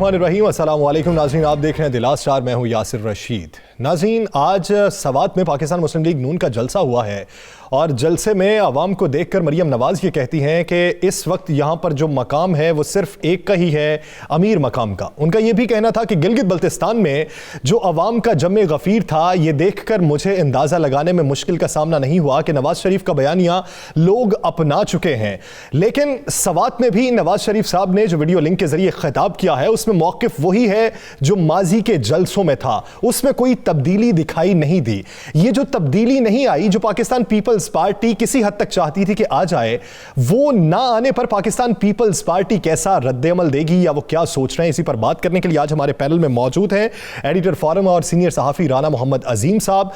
बिस्मिल्लाहिर्रहमानिर्रहीम। अस्सलाम वालेकुम नाज़रीन, आप देख रहे हैं दिलास चार, मैं हूं यासिर रशीद। नाज़रीन, आज सवात में पाकिस्तान मुस्लिम लीग नून का जलसा हुआ है और जलसे में आवाम को देखकर मरियम नवाज़ ये कहती हैं कि इस वक्त यहाँ पर जो मकाम है वो सिर्फ एक का ही है, अमीर मकाम का। उनका ये भी कहना था कि गिलगित बल्तिस्तान में जो आवाम का जमे गफ़ीर था, ये देखकर मुझे अंदाज़ा लगाने में मुश्किल का सामना नहीं हुआ कि नवाज शरीफ का बयानिया लोग अपना चुके हैं। लेकिन सवात में भी नवाज शरीफ साहब ने जो वीडियो लिंक के जरिए खिताब किया है उसमें मौक़िफ़ वही है जो माजी के जलसों में था, उसमें कोई तब्दीली दिखाई नहीं दी। ये जो तब्दीली नहीं आई जो पाकिस्तान पीपल्स पार्टी किसी हद तक चाहती थी कि आ जाए, वो ना आने पर पाकिस्तान पीपल्स पार्टी कैसा रद्द-ए-अमल देगी या वो क्या सोच रहे हैं, इसी पर बात करने के लिए आज हमारे पैनल में मौजूद हैं एडिटर फोरम और सीनियर सहाफ़ी राना मोहम्मद अजीम साहब,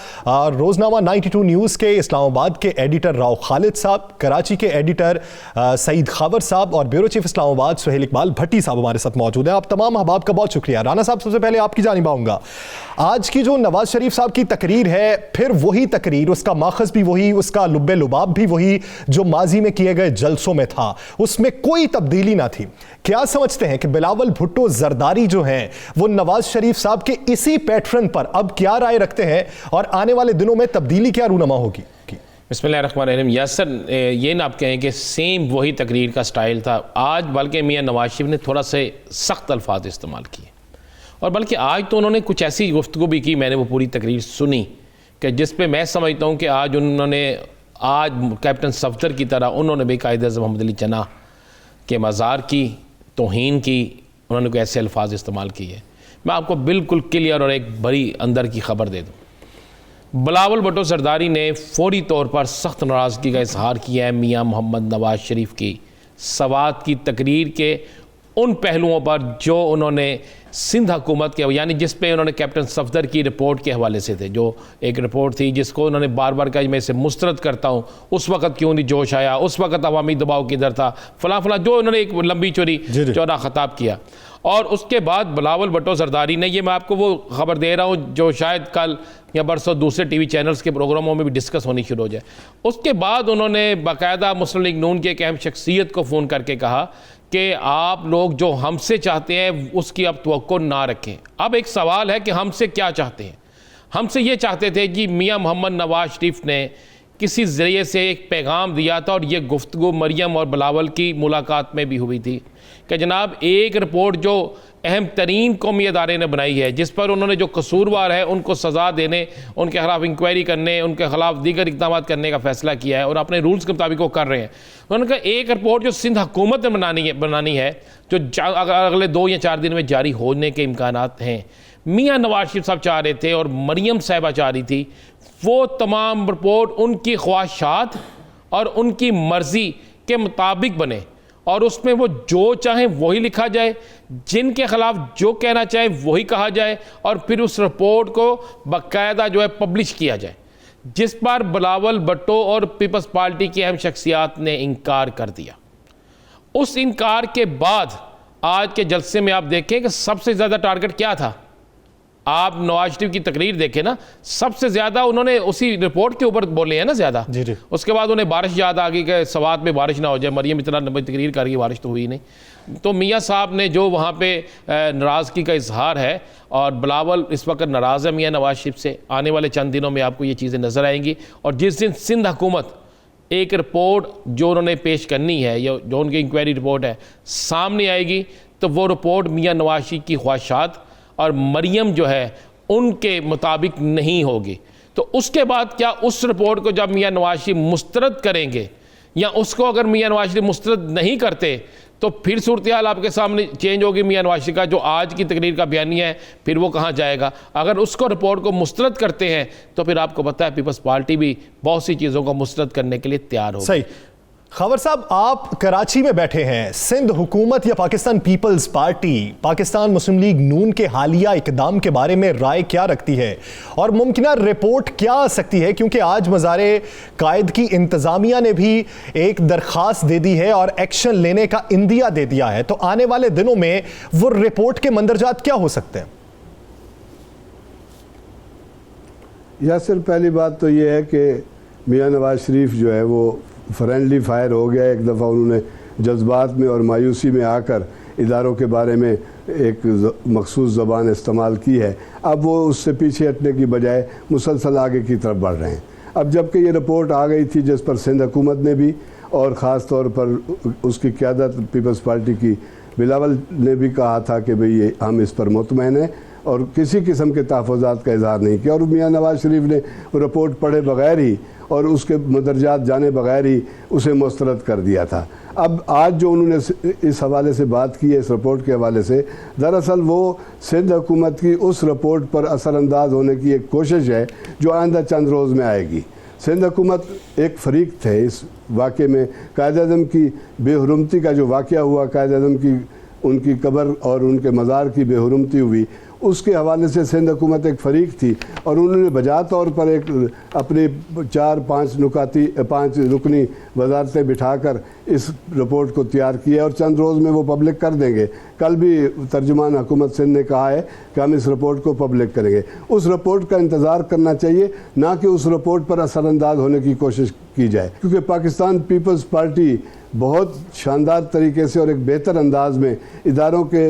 रोजनामा 92 न्यूज़ के इस्लामाबाद के एडिटर राव खालिद साहब, कराची के एडिटर सईद खावर साहब और ब्यूरो चीफ इस्लामाबाद सुहेल इकबाल भट्टी साहब हमारे साथ मौजूद हैं। आप तमाम अहबाब का बहुत शुक्रिया। राना साहब, सबसे पहले आपकी जानिब आऊंगा। आज की जो नवाज शरीफ साहब की तकरीर है, फिर वही तकरीर, उसका माखज़ भी वही, उसका लुब्बे लुबाब भी वही जो माजी में किए गए जलसों में था, उसमें कोई तब्दीली ना थी। क्या समझते हैं कि बिलावल भुट्टो जरदारी जो हैं वो नवाज शरीफ साहब के इसी पैटर्न पर अब क्या राय रखते हैं और आने वाले दिनों में तब्दीली क्या रूनमा होगी? बिस्मिल्लाहिर्रहमानिर्रहीम। यासर, ये ना आप कहें कि सेम वही तकरीर का स्टाइल था आज, बल्कि मियाँ नवाज शरीफ ने थोड़ा से सख्त अल्फाज इस्तेमाल किए और बल्कि आज तो उन्होंने कुछ ऐसी गुफ्तगू भी की, मैंने वो पूरी तकरीर सुनी कि जिस पे मैं समझता हूँ कि आज उन्होंने कैप्टन सफदर की तरह उन्होंने भी कायद-ए-आज़म मोहम्मद अली जिन्ना के मज़ार की तौहीन की, उन्होंने कोई ऐसे अल्फाज इस्तेमाल किए। मैं आपको बिल्कुल क्लियर और एक बड़ी अंदर की खबर दे दूँ, बिलावल भुट्टो जरदारी ने फौरी तौर पर सख्त नाराज़गी का इजहार किया है मियाँ मोहम्मद नवाज शरीफ की सवात की तकरीर के उन पहलुओं पर जो उन्होंने सिंध हुकूमत के, यानी जिस पे उन्होंने कैप्टन सफदर की रिपोर्ट के हवाले से थे, जो एक रिपोर्ट थी जिसको उन्होंने बार बार कहा मैं इसे मुस्तरद करता हूँ, उस वक़्त क्यों नहीं जोश आया, उस वक़्त अवामी दबाव किधर था, फला फला, जो उन्होंने एक लंबी चौड़ा खिताब किया। और उसके बाद बिलावल भुट्टो जरदारी ने, ये मैं आपको वो खबर दे रहा हूँ जो शायद कल या परसों दूसरे टीवी चैनल्स के प्रोग्रामों में भी डिस्कस होनी शुरू हो जाए, उसके बाद उन्होंने बाकायदा मुस्लिम लीग नून की एक अहम शख्सियत को फ़ोन करके कहा कि आप लोग जो हमसे चाहते हैं उसकी अब तवक्को ना रखें। अब एक सवाल है कि हमसे क्या चाहते हैं। हमसे ये चाहते थे कि मियाँ मोहम्मद नवाज शरीफ ने किसी ज़रिए से एक पैगाम दिया था और ये गुफ्तगू मरियम और बिलावल की मुलाकात में भी हुई थी कि जनाब एक रिपोर्ट जो अहम तरीन कौमी अदारे ने बनाई है, जिस पर उन्होंने जो कसूरवार है उनको सज़ा देने, उनके खिलाफ इंक्वायरी करने, उनके खिलाफ दीगर इक़दाम करने का फ़ैसला किया है और अपने रूल्स के मुताबिक वो कर रहे हैं। उन्होंने कहा एक रिपोर्ट जो सिंध हुकूमत ने बनानी है जो अगले 2 या 4 दिन में जारी होने के इम्कानात हैं, मियाँ नवाज शरीफ साहब चाह रहे थे और मरियम साहिबा चाह रही थी, वो तमाम रिपोर्ट उनकी ख्वाहिशात और उनकी मर्ज़ी के मुताबिक बने और उसमें वो जो चाहें वही लिखा जाए, जिनके ख़िलाफ़ जो कहना चाहे वही कहा जाए और फिर उस रिपोर्ट को बाकायदा जो है पब्लिश किया जाए, जिस पर बिलावल भुट्टो और पीपल्स पार्टी की अहम शख्सियात ने इनकार कर दिया। उस इनकार के बाद आज के जलसे में आप देखें कि सबसे ज़्यादा टारगेट क्या था। आप नवाज शरीफ की तकरीर देखें ना, सबसे ज़्यादा उन्होंने उसी रिपोर्ट के ऊपर बोले हैं ना ज़्यादा। उसके बाद उन्हें बारिश याद आ गई कि सवात में बारिश ना हो जाए, मरियम इतना लंबी तकरीर कर रही, बारिश तो हुई नहीं। तो मियाँ साहब ने जो वहाँ पे नाराज़गी का इजहार है और बिलावल इस वक्त नाराज़ है मियाँ नवाज शरीफ से, आने वाले चंद दिनों में आपको ये चीज़ें नज़र आएंगी। और जिस दिन सिंध हुकूमत एक रिपोर्ट जो उन्होंने पेश करनी है या जो उनकी इंक्वायरी रिपोर्ट है सामने आएगी, तो वो रिपोर्ट मियाँ नवाज शरीफ की ख्वाहिशात और मरियम जो है उनके मुताबिक नहीं होगी। तो उसके बाद क्या उस रिपोर्ट को जब मियाँ नवाज शरीफ मुस्तरद करेंगे या उसको अगर मियाँ नवाज शरीफ मुस्तरद नहीं करते तो फिर सूरत हाल आपके सामने चेंज होगी। मियाँ नवाज शरीफ का जो आज की तकरीर का बयानिया है फिर वो कहाँ जाएगा। अगर उसको रिपोर्ट को मुस्तरद करते हैं तो फिर आपको पता है पीपल्स पार्टी भी बहुत सी चीज़ों को मुस्तरद करने के लिए तैयार होगी। सही। खबर साहब, आप कराची में बैठे हैं, सिंध हुकूमत या पाकिस्तान पीपल्स पार्टी पाकिस्तान मुस्लिम लीग नून के हालिया इकदाम के बारे में राय क्या रखती है और मुमकिना रिपोर्ट क्या आ सकती है? क्योंकि आज मज़ारे कायद की इंतज़ामिया ने भी एक दरख्वास्त दे दी है और एक्शन लेने का इंदिया दे दिया है, तो आने वाले दिनों में वो रिपोर्ट के मंदरजात क्या हो सकते हैं? यासिर, पहली बात तो ये है कि मियाँ नवाज शरीफ जो है वो फ्रेंडली फायर हो गया। एक दफ़ा उन्होंने जज्बात में और मायूसी में आकर इदारों के बारे में एक मखसूस ज़बान इस्तेमाल की है, अब वो उससे पीछे हटने की बजाय मुसलसल आगे की तरफ बढ़ रहे हैं। अब जबकि ये रिपोर्ट आ गई थी जिस पर सिंध हुकूमत ने भी और ख़ास तौर पर उसकी क़यादत पीपल्स पार्टी की बिलावल ने भी कहा था कि भाई ये हम इस पर मुतमईन हैं और किसी किस्म के तहफ़्फ़ुज़ात का इज़हार नहीं किया, और मियाँ नवाज़ शरीफ ने रिपोर्ट पढ़े बगैर ही और उसके मदरजात जाने बगैर ही उसे मुस्तरद कर दिया था। अब आज जो उन्होंने इस हवाले से बात की है, इस रिपोर्ट के हवाले से, दरअसल वो सिंध हुकूमत की उस रिपोर्ट पर असरअंदाज होने की एक कोशिश है जो आइंदा चंद रोज़ में आएगी। सिंध हुकूमत एक फ़रीक थे इस वाक़े में। कायद-ए-आज़म की बेहुरमती का जो वाक़या हुआ, कायद-ए-आज़म की उनकी कब्र और उनके मज़ार की बेहुरमती हुई, उसके हवाले से सिंध हुकूमत एक फ़रीक थी और उन्होंने बजा तौर पर एक अपनी 5 रुकनी वजारतें बिठाकर इस रिपोर्ट को तैयार किया और चंद रोज़ में वो पब्लिक कर देंगे। कल भी तर्जुमान हुकूमत सिंध ने कहा है कि हम इस रिपोर्ट को पब्लिक करेंगे। उस रिपोर्ट का इंतज़ार करना चाहिए, ना कि उस रिपोर्ट पर असरअंदाज होने की कोशिश की जाए, क्योंकि पाकिस्तान पीपल्स पार्टी बहुत शानदार तरीके से और एक बेहतर अंदाज में इदारों के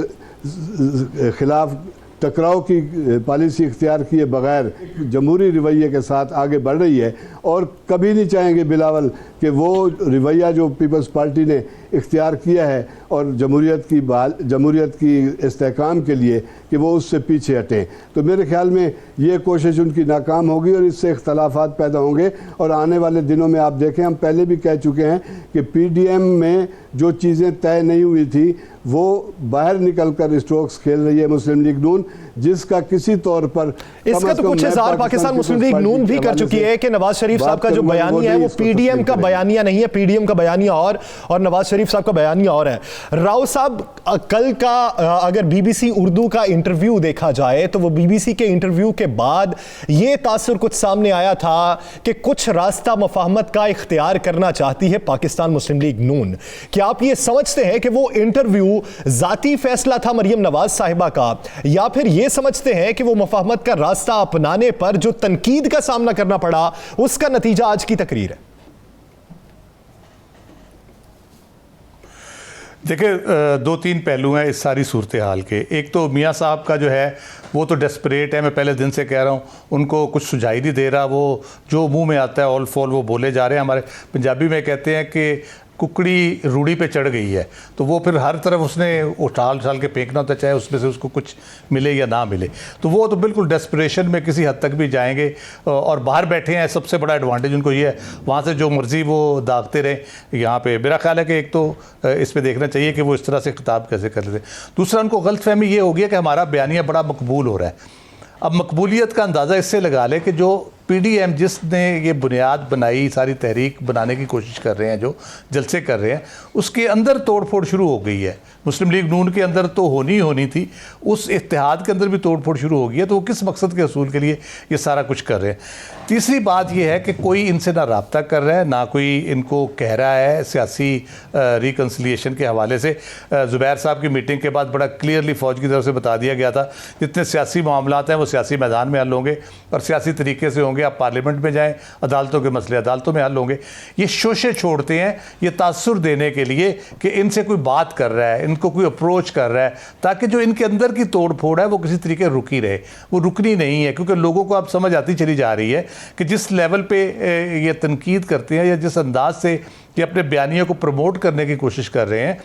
ख़िलाफ़ टकराव की पॉलिसी इख्तियार किए बगैर जमहूरी रवैये के साथ आगे बढ़ रही है और कभी नहीं चाहेंगे बिलावल कि वो रवैया जो पीपल्स पार्टी ने इख्तियार किया है और जमहूरियत की इस्तेहकाम के लिए कि वो उससे पीछे हटें। तो मेरे ख्याल में ये कोशिश उनकी नाकाम होगी और इससे इख्तलाफात पैदा होंगे और आने वाले दिनों में आप देखें, हम पहले भी कह चुके हैं कि PDM में जो चीज़ें तय नहीं हुई थी वो बाहर निकलकर स्ट्रोक्स खेल रही है मुस्लिम लीग नून, जिसका किसी तौर पर इसका तो कुछ इज़हार पाकिस्तान मुस्लिम लीग नून भी कर चुकी है कि नवाज शरीफ साहब का जो बयानिया है वो PDM का बयानिया नहीं है, PDM का बयानिया और नवाज शरीफ साहब का बयानिया और है। राव साहब, कल का अगर BBC उर्दू का इंटरव्यू देखा जाए तो वो BBC के इंटरव्यू के बाद ये तासुर कुछ सामने आया था कि कुछ रास्ता मुफाहमत का इख्तियार करना चाहती है पाकिस्तान मुस्लिम लीग नून। क्या आप ये समझते हैं कि वो इंटरव्यू जाती फैसला था मरियम नवाज साहिबा का, या फिर ये समझते हैं कि वो मुफाहमत का रास्ता अपनाने पर जो तनकीद का सामना करना पड़ा उसका नतीजा आज की तकरीर है? देखिए, 2-3 पहलू हैं इस सारी सूरत हाल के। एक तो मियाँ साहब का जो है वो तो डेस्परेट है, मैं पहले दिन से कह रहा हूँ, उनको कुछ सुझाई नहीं दे रहा, वो जो मुंह में आता है ऑल फॉल वो बोले जा रहे हैं। हमारे पंजाबी में कहते हैं कि कुकड़ी रूढ़ी पे चढ़ गई है, तो वो फिर हर तरफ उसने उछाल के फेंकना होता है, चाहे उसमें से उसको कुछ मिले या ना मिले। तो वो तो बिल्कुल डेस्परेशन में किसी हद तक भी जाएंगे और बाहर बैठे हैं। सबसे बड़ा एडवांटेज उनको ये है, वहाँ से जो मर्ज़ी वो दागते रहें। यहाँ पे मेरा ख्याल है कि एक तो इस पर देखना चाहिए कि वो इस तरह से खिताब कैसे कर लेते। दूसरा, उनको गलतफहमी ये हो गया कि हमारा बयानिया बड़ा मकबूल हो रहा है। अब मकबूलियत का अंदाज़ा इससे लगा लें कि जो PDM जिसने ये बुनियाद बनाई, सारी तहरीक बनाने की कोशिश कर रहे हैं, जो जलसे कर रहे हैं, उसके अंदर तोड़ फोड़ शुरू हो गई है। मुस्लिम लीग नून के अंदर तो होनी थी, उस इत्तेहाद के अंदर भी तोड़ फोड़ शुरू हो गई है। तो वो किस मकसद के असूल के लिए ये सारा कुछ कर रहे हैं। तीसरी बात यह है कि कोई इनसे ना रब्ता कर रहा है, ना कोई इनको कह रहा है सियासी रिकन्सिलिएशन के हवाले से। ज़ुबैर साहब की मीटिंग के बाद बड़ा क्लियरली फ़ौज की तरफ से बता दिया गया था, जितने सियासी मामलात हैं वो सियासी मैदान में हल होंगे और सियासी तरीके से होंगे। आप पार्लियामेंट में जाएं, अदालतों के मसले अदालतों में हल होंगे। ये शोशे छोड़ते हैं ये तासुर देने के लिए कि इनसे कोई बात कर रहा है, इनको कोई अप्रोच कर रहा है, ताकि जो इनके अंदर की तोड़ फोड़ है वो किसी तरीके रुकी रहे। वो रुकनी नहीं है, क्योंकि लोगों को अब समझ आती चली जा रही है कि जिस लेवल पे ये तनकीद करते हैं या जिस अंदाज से ये अपने बयानियों को प्रमोट करने की कोशिश कर रहे हैं,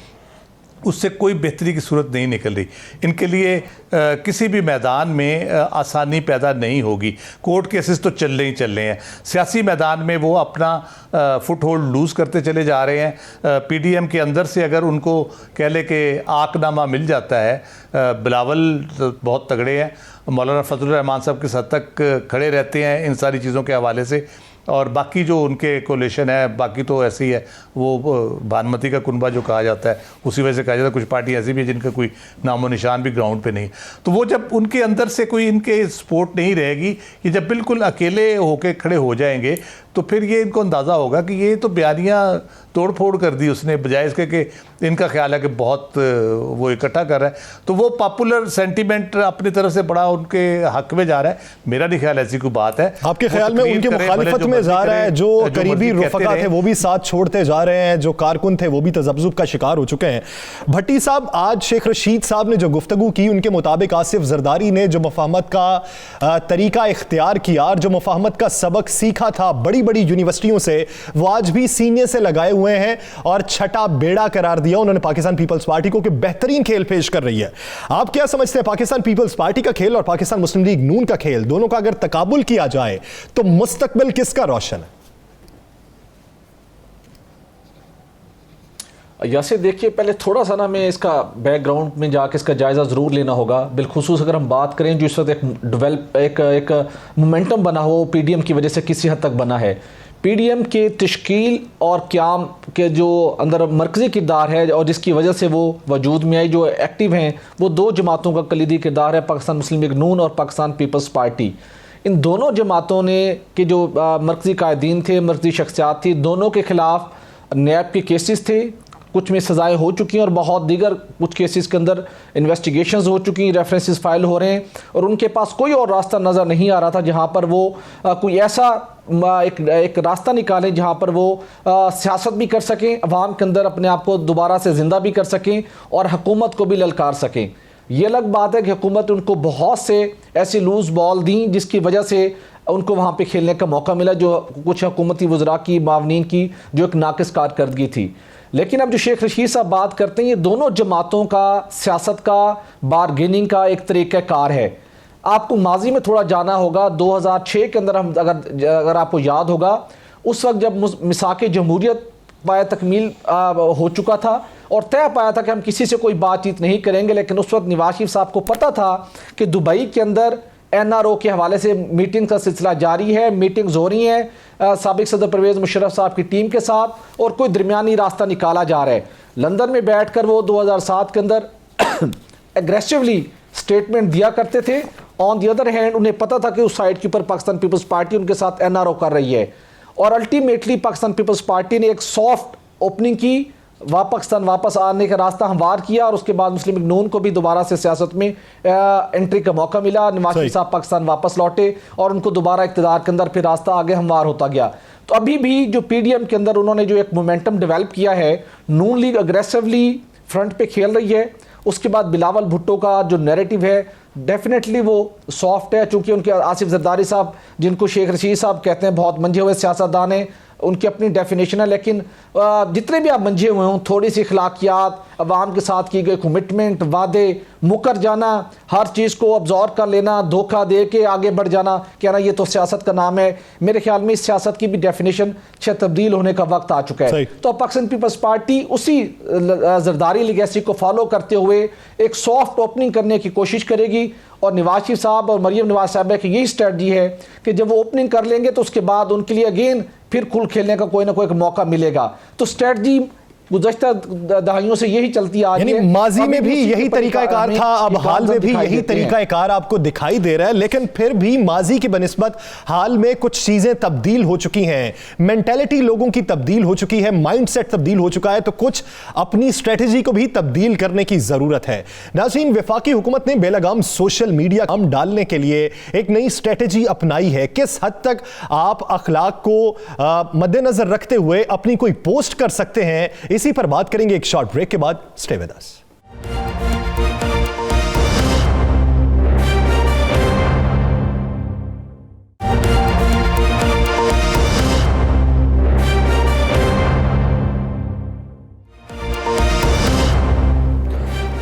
उससे कोई बेहतरी की सूरत नहीं निकल रही। इनके लिए किसी भी मैदान में आसानी पैदा नहीं होगी। कोर्ट केसेस तो चल रहे हैं, सियासी मैदान में वो अपना फुट होल्ड लूज़ करते चले जा रहे हैं। PDM के अंदर से अगर उनको कह ले कि आकनामा मिल जाता है, बिलावल तो बहुत तगड़े हैं, मौलाना फजलुर रहमान साहब किस हद तक खड़े रहते हैं इन सारी चीज़ों के हवाले से, और बाकी जो उनके कोलेशन है बाकी तो ऐसी है। वो भानुमती का कुनबा जो कहा जाता है उसी वजह से कहा जाता है। कुछ पार्टी ऐसी भी है जिनका कोई नामो निशान भी ग्राउंड पे नहीं। तो वो जब उनके अंदर से कोई इनके सपोर्ट नहीं रहेगी, ये जब बिल्कुल अकेले होके खड़े हो जाएंगे तो फिर ये इनको अंदाज़ा होगा कि ये तो बयानियाँ तोड़ फोड़ कर दी उसने, बजाय इसके कि इनका ख्याल है कि बहुत वो इकट्ठा कर रहा है, तो वो पॉपुलर सेंटीमेंट अपनी तरफ से बड़ा उनके हक में जा रहा है। मेरा नहीं ख्याल ऐसी कोई बात है। आपके ख्याल में उनके मुखालिफत में जा रहा है? जो करीबी रफका थे वो भी साथ छोड़ते जा रहे हैं, जो कारकुन थे वो भी तजब्जुब का शिकार हो चुके हैं। भट्टी साहब, आज शेख रशीद साहब ने जो गुफ्तगू की, उनके मुताबिक आसिफ जरदारी ने जो मुफाहमत का तरीका इख्तियार किया और जो मुफाहमत का सबक सीखा था बड़ी बड़ी यूनिवर्सिटियों से, वो आज भी सीने से लगाए हुए हैं और छठा बेड़ा करार दिया उन्होंने पाकिस्तान पीपल्स पार्टी को कि बेहतरीन खेल पेश कर रही है। आप क्या समझते हैं, पाकिस्तान पीपल्स पार्टी का खेल और पाकिस्तान मुस्लिम लीग नून का खेल, दोनों का अगर तकाबुल किया जाए तो मुस्तकबिल किसका रोशन है? यासिर, देखिए, पहले थोड़ा सा ना मैं इसका बैकग्राउंड में जाके इसका जायज़ा ज़रूर लेना होगा। बिलखुसूस अगर हम बात करें जो इस वक्त एक मोमेंटम बना हो पीडीएम की वजह से किसी हद तक बना है। पीडीएम के तश्कील और क़याम के जो अंदर मरकज़ी किरदार है और जिसकी वजह से वो वजूद में आई, जो एक्टिव हैं, वो दो जमातों का कलीदी किरदार है, पाकिस्तान मुस्लिम लीग नून और पाकिस्तान पीपल्स पार्टी। इन दोनों जमातों ने के जो मरकज़ी कायदीन थे, मरकज़ी शख्सियात थी, दोनों के ख़िलाफ़ नैब के केसेस थे, कुछ में सज़ाएँ हो चुकी हैं और बहुत दीगर कुछ केसेस के अंदर इन्वेस्टिगेशंस हो चुकी हैं, रेफरेंसेस फाइल हो रहे हैं, और उनके पास कोई और रास्ता नज़र नहीं आ रहा था जहां पर वो कोई ऐसा एक रास्ता निकालें जहां पर वो सियासत भी कर सकें, अवाम के अंदर अपने आप को दोबारा से ज़िंदा भी कर सकें और हुकूमत को भी ललकार सकें। ये अलग बात है कि हुकूमत ने उनको बहुत से ऐसी लूज़ बॉल दी जिसकी वजह से उनको वहाँ पे खेलने का मौका मिला, जो कुछ हुकूमती वज़रा की, मावनीन की जो एक नाकिस कारकर्दगी थी। लेकिन अब जो शेख रशीद साहब बात करते हैं, ये दोनों जमातों का सियासत का, बारगेनिंग का एक तरीक़ाकार है। आपको माजी में थोड़ा जाना होगा। 2006 के अंदर हम अगर आपको याद होगा, उस वक्त जब मिसाक़ जमहूरियत पाया तकमील हो चुका था और तय पाया था कि हम किसी से कोई बातचीत नहीं करेंगे, लेकिन उस वक्त नवाज शरीफ साहब को पता था कि दुबई के अंदर NRO के हवाले से मीटिंग का सिलसिला जारी है, मीटिंग्स हो रही हैं साबिक सदर परवेज़ मुशर्रफ साहब की टीम के साथ, और कोई दरमियानी रास्ता निकाला जा रहा है। लंदन में बैठकर वो 2007 के अंदर एग्रेसिवली स्टेटमेंट दिया करते थे। ऑन दी अदर हैंड उन्हें पता था कि उस साइड के ऊपर पाकिस्तान पीपल्स पार्टी उनके साथ NRO कर रही है, और अल्टीमेटली पाकिस्तान पीपल्स पार्टी ने एक सॉफ्ट ओपनिंग की, पाकिस्तान वापस आने का रास्ता हमवार किया, और उसके बाद मुस्लिम लीग नून को भी दोबारा से सियासत में एंट्री का मौका मिला। नवाज शरीफ साहब पाकिस्तान वापस लौटे और उनको दोबारा इक़्तिदार के अंदर फिर रास्ता आगे हमवार होता गया। तो अभी भी जो पीडीएम के अंदर उन्होंने जो एक मोमेंटम डेवलप किया है, नून लीग अग्रेसिवली फ्रंट पे खेल रही है। उसके बाद बिलावल भुट्टो का जो नैरेटिव है डेफिनेटली वो सॉफ्ट है, चूँकि उनके आसिफ जरदारी साहब, जिनको शेख रशीद साहब कहते हैं, बहुत मंझे हुए सियासतदान हैं, उनकी अपनी डेफिनेशन है, लेकिन जितने भी आप मंझे हुए हों, थोड़ी सी अखलाकियात, अवाम के साथ की गई कमिटमेंट, वादे मुकर जाना, हर चीज़ को अब्जॉर्व कर लेना, धोखा दे के आगे बढ़ जाना, कहना ये तो सियासत का नाम है। मेरे ख्याल में इस सियासत की भी डेफिनेशन तब्दील होने का वक्त आ चुका है। तो पाकिस्तान पीपल्स पार्टी उसी जरदारी लिगेसी को फॉलो करते हुए एक सॉफ्ट ओपनिंग करने की कोशिश करेगी, और नवाज शरीफ साहब और मरियम नवाज साहब की यही स्ट्रेटजी है कि जब वो ओपनिंग कर लेंगे तो उसके बाद उनके लिए अगेन फिर खुल खेलने का कोई ना कोई मौका मिलेगा। तो स्ट्रेटजी गुज़श्ता दहाइयों से यही चलती आ रही है। माजी में भी यही तरीकाकार था, अब हाल में भी यही तरीकाकार आपको दिखाई दे रहा है, लेकिन फिर भी माजी की बनिस्बत हाल में कुछ चीजें तब्दील हो चुकी हैं, मेंटालिटी लोगों की तब्दील हो चुकी है, माइंडसेट तब्दील हो चुका है, तो कुछ अपनी स्ट्रेटजी को भी तब्दील करने की जरूरत है। नाज़रीन, वफाकी हुकूमत ने बेलगाम सोशल मीडिया काम डालने के लिए एक नई स्ट्रेटजी अपनाई है। किस हद तक आप अखलाक को मद्देनजर रखते हुए अपनी कोई पोस्ट कर सकते हैं, इसी पर बात करेंगे एक शॉर्ट ब्रेक के बाद। Stay with us.